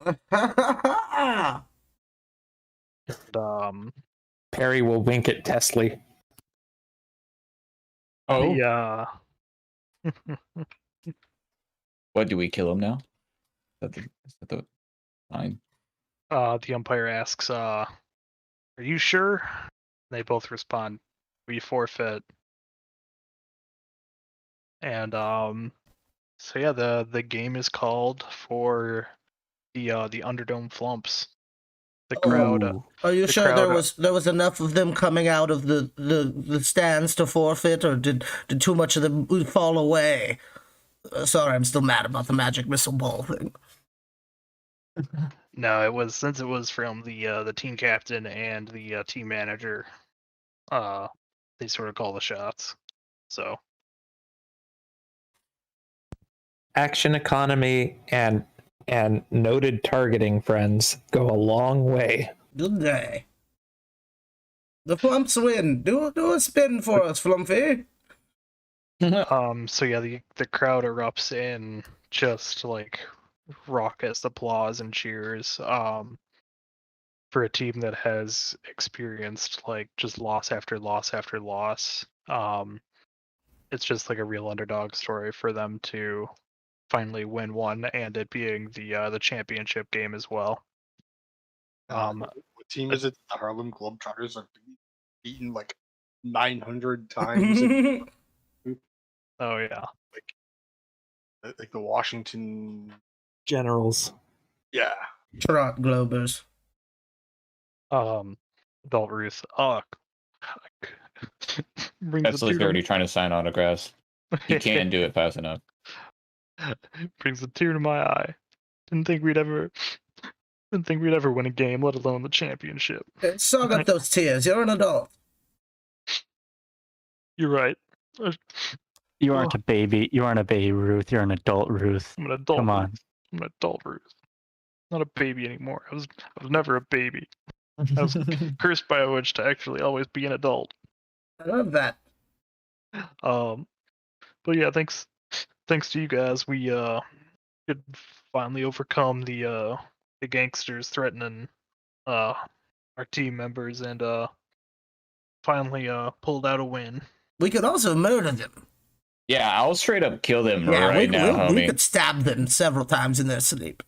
And, Perry will wink at Tesley. Oh, the what, do we kill him now? Is that the line? the umpire asks, "Are you sure?" They both respond, "We forfeit." And so yeah, the game is called for the Underdome Flumps. The crowd. Ooh. Are you The sure there crowd- was enough of them coming out of the stands to forfeit, or did too much of them fall away? Sorry, I'm still mad about the magic missile ball thing. No, it was, since it was from the team captain and the team manager. They sort of call the shots. So Action economy and noted targeting, friends, go a long way. Good day. The Flumps win. Do a spin for us, Flumpy. so yeah, the crowd erupts in just like raucous applause and cheers. For a team that has experienced like just loss after loss after loss. It's just like a real underdog story for them to finally win one, and it being the championship game as well. What team is it? The Harlem Globetrotters are beaten like 900 times. Oh yeah. Like the Washington Generals. Yeah. Trot Globers. Adult Ruth. Oh, That's like already trying to sign autographs. He can't do it fast enough. Brings a tear to my eye. Didn't think we'd ever win a game, let alone the championship. Suck up those tears. You're an adult. You're right. You aren't a baby. You aren't a baby, Ruth. You're an adult, Ruth. I'm an adult. Come on. Ruth. I'm an adult, Ruth. Not a baby anymore. I was never a baby. I was cursed by a witch to actually always be an adult. I love that. But yeah, thanks to you guys, we could finally overcome the gangsters threatening our team members, and finally pulled out a win. We could also murder them. Yeah, I'll straight up kill them Yeah, right now, we homie. could stab them several times in their sleep.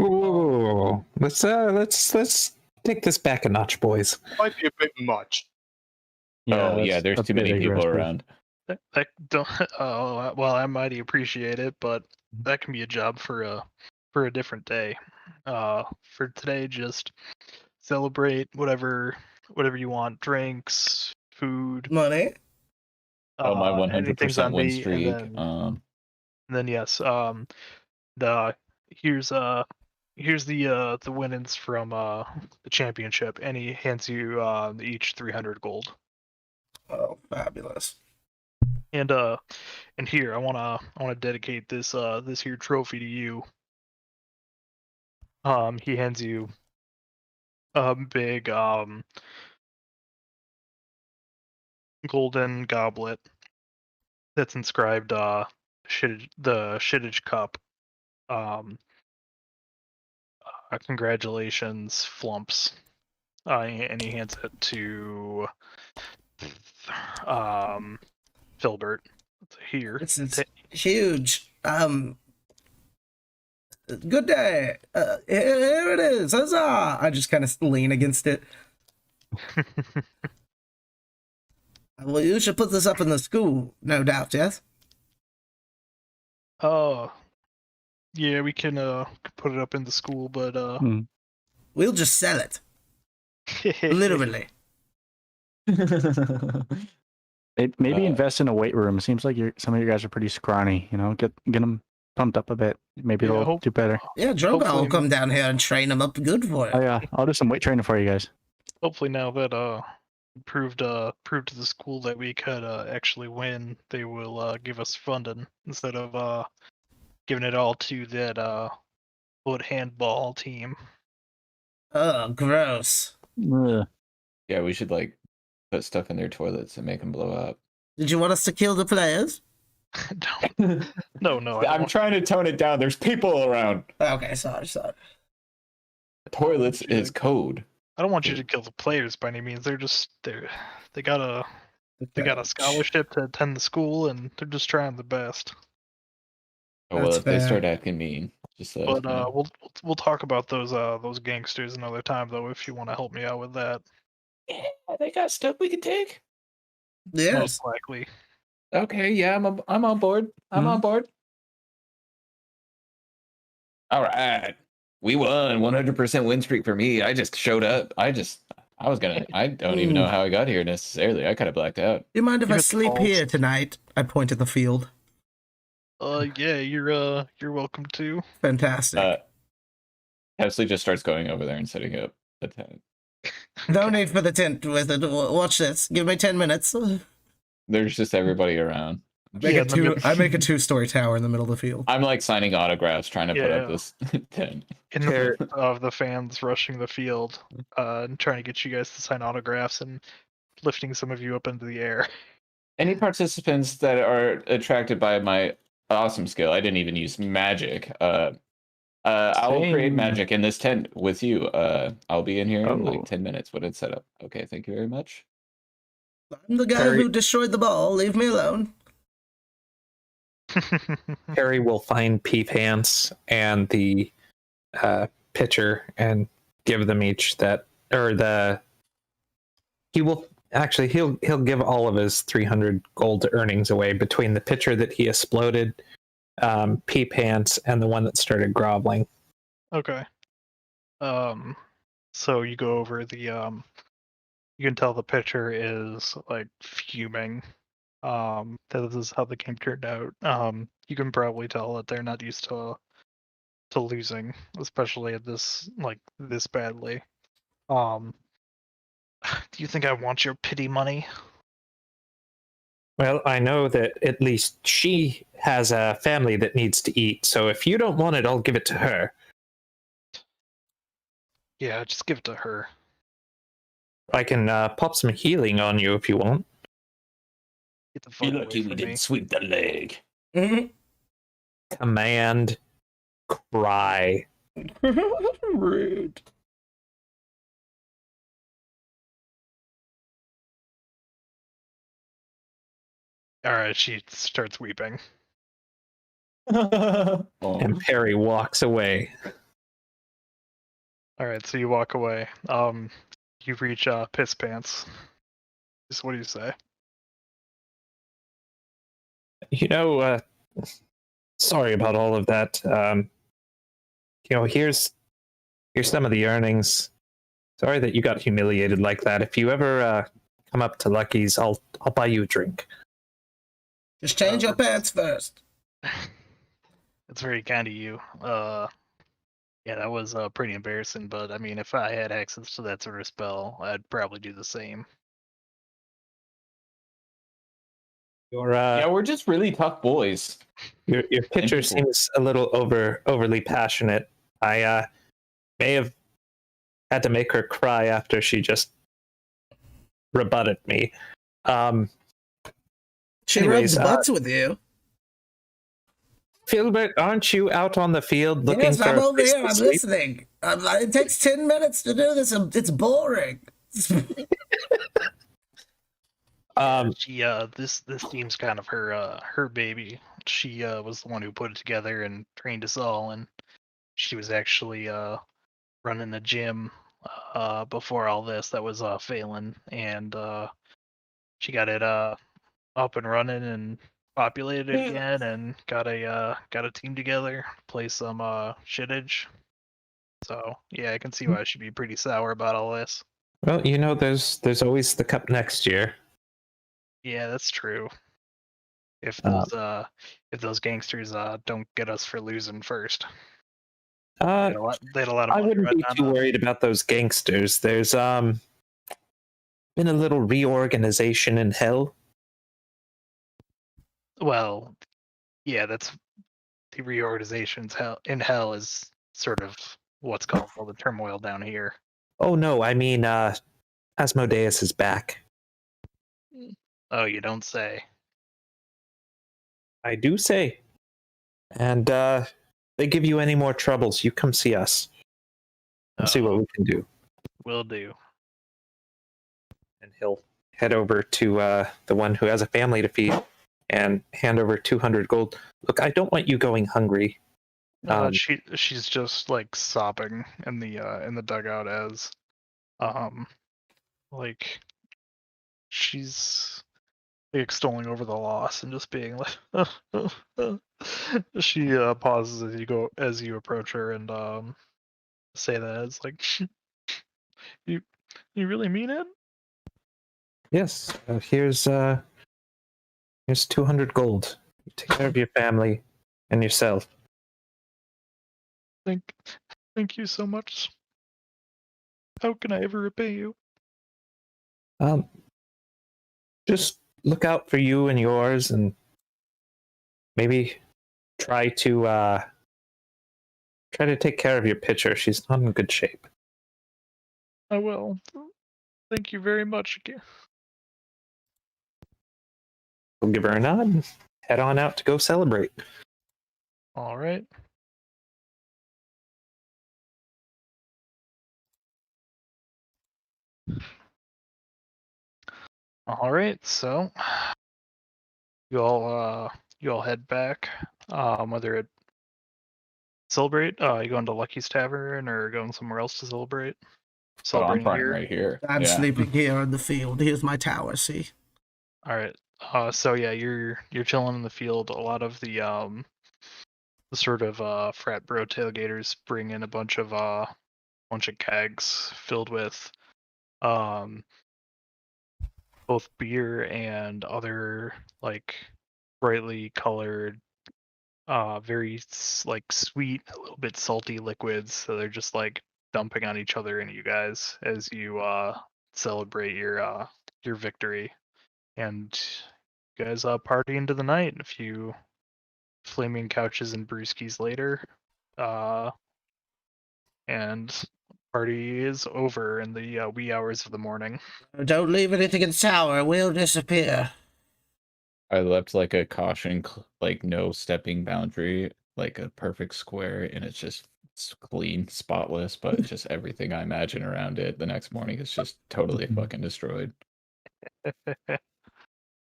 Ooh, let's take this back a notch, boys. Might be a bit much. Oh yeah, there's that's too a bit many people aggressive. around. That don't. Oh well, I mighty appreciate it, but that can be a job for a different day. For today, just celebrate whatever you want, drinks, food. Money? Oh, my Anything's 100% on win me, streak. and then yes, the here's the winnings from the championship, and he hands you each 300 gold. Oh, fabulous. And here I wanna dedicate this here trophy to you. He hands you a big golden goblet that's inscribed the Shittage Cup. Um, Congratulations, Flumps. And he hands it to Filbert. Here. It's huge. Good day. Here it is. Huzzah! I just kind of lean against it. Well, you should put this up in the school, no doubt, yes? Oh, yeah, we can put it up in the school, but We'll just sell it. Literally. Maybe invest in a weight room. Seems like some of you guys are pretty scrawny. You know, get them pumped up a bit. Maybe Yeah, they'll do better. Yeah, Droguar will Hopefully- come down here and train him up good for Oh it. yeah, I'll do some weight training for you guys. Hopefully now that proved to the school that we could actually win, they will give us funding instead of giving it all to that foot handball team. Oh, gross. Ugh. Yeah, we should like put stuff in their toilets and make them blow up. Did you want us to kill the players? No, I I'm don't trying to tone it down. There's people around. Okay, sorry. Toilets is code. I don't want you to kill the players by any means. They got a scholarship to attend the school, and they're just trying the best. Oh, well, That's if they fair. start acting mean, just let us But know. we'll talk about those gangsters another time, though, if you want to help me out with that. Yeah, they got stuff we can take. Yes. Most likely. Okay, yeah, I'm on board. I'm on board. All right, we won. 100% win streak for me. I just showed up. I don't even know how I got here necessarily. I kind of blacked out. Do you mind if Give I it sleep balls. here tonight? I point at the field. Yeah, you're welcome to. Fantastic. Hesley just starts going over there and setting up the tent. No need for the tent with it. Watch this. Give me 10 minutes. There's just everybody around. I make a two-story tower in the middle of the field. I'm like signing autographs, trying to put up Yeah. this tent. In the midst of the fans rushing the field, and trying to get you guys to sign autographs and lifting some of you up into the air. Any participants that are attracted by my awesome skill, I didn't even use magic. I will create Same. magic in this tent with you. I'll be in here in Oh. like 10 minutes when it's set up. Okay, thank you very much. I'm the guy who destroyed the ball. Leave me alone. Harry will find Pea Pants and the pitcher and give them each that, or the. He will actually he'll give all of his 300 gold earnings away between the pitcher that he exploded, Pea Pants, and the one that started groveling. Okay. So you go over the you can tell the pitcher is like fuming. That this is how the game turned out. You can probably tell that they're not used to losing, especially at this badly. Do you think I want your pity money? Well, I know that at least she has a family that needs to eat, so if you don't want it, I'll give it to her. Yeah, just give it to her. I can pop some healing on you if you want. Get the fuck away from me. sweep the leg. Command cry. Rude. Alright, she starts weeping. And Perry walks away. Alright, so you walk away. You reach Piss Pants. What do you say? Sorry about all of that. Here's some of the earnings. Sorry that you got humiliated like that. If you ever come up to Lucky's, I'll buy you a drink. Just change your pants first. That's very kind of you. Yeah, that was pretty embarrassing. But I mean, if I had access to that sort of spell, I'd probably do the same. Yeah, we're just really tough boys. Your pitcher seems a little overly passionate. I may have had to make her cry after she just rebutted me. She Anyways, rubbed butts with you. Filbert, aren't you out on the field looking Yes, for I'm a over place here. to I'm sleep? listening. It takes 10 minutes to do this. It's boring. She this team's kind of her baby. She was the one who put it together and trained us all, and she was actually running the gym before all this. That was Phelan, and she got it up and running and populated it again, and got a team together, play some shittage. So yeah, I can see why she'd be pretty sour about all this. Well, there's always the cup next year. Yeah, that's true. If Um, those gangsters don't get us for losing first. Uh, They had a lot of I money wouldn't be riding too on us. worried about those gangsters. There's been a little reorganization in hell. Well, yeah, that's the reorganizations. In hell is sort of what's called all the turmoil down here. Oh no, I mean Asmodeus is back. Oh, you don't say. I do say. And they give you any more troubles, you come see us. And see what we can do. Will do. And he'll head over to the one who has a family to feed and hand over 200 gold. Look, I don't want you going hungry. She's just like sobbing in the dugout as like she's extolling over the loss and just being like she pauses as you approach her and say that it's like you really mean it? Yes, here's 200 gold. Take care of your family and yourself. Thank you so much. How can I ever repay you? Just look out for you and yours, and maybe try to take care of your pitcher. She's not in good shape. I will. Thank you very much again. We'll give her a nod and head on out to go celebrate. All right. All right. So you all head back. Whether it celebrate, you going to Lucky's Tavern or going somewhere else to celebrate? Oh, I'm Celebrating fine here. right here. I'm Yeah. sleeping here in the field. Here's my tower, see? All right. So yeah, you're chilling in the field. A lot of the sort of frat bro tailgaters bring in a bunch of kegs filled with both beer and other like brightly colored very like sweet, a little bit salty liquids. So they're just like dumping on each other and you guys as you celebrate your victory. And you guys party into the night. A few flaming couches and brewskis later, and party is over in the wee hours of the morning. Don't leave anything in the tower. It will disappear. I left like a caution, like no stepping boundary, like a perfect square, and it's clean, spotless, but just everything I imagine around it the next morning is just totally fucking destroyed.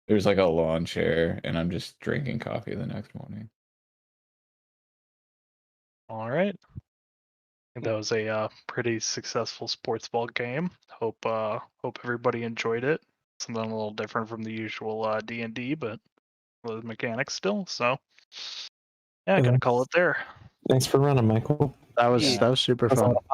There's like a lawn chair, and I'm just drinking coffee the next morning. All right. I think that was a pretty successful sports ball game. Hope everybody enjoyed it. Something a little different from the usual D&D, but the mechanics still. So yeah, I gotta call it there. Thanks for running, Michael. That was Yeah. that was super That's a fun. lot of fun.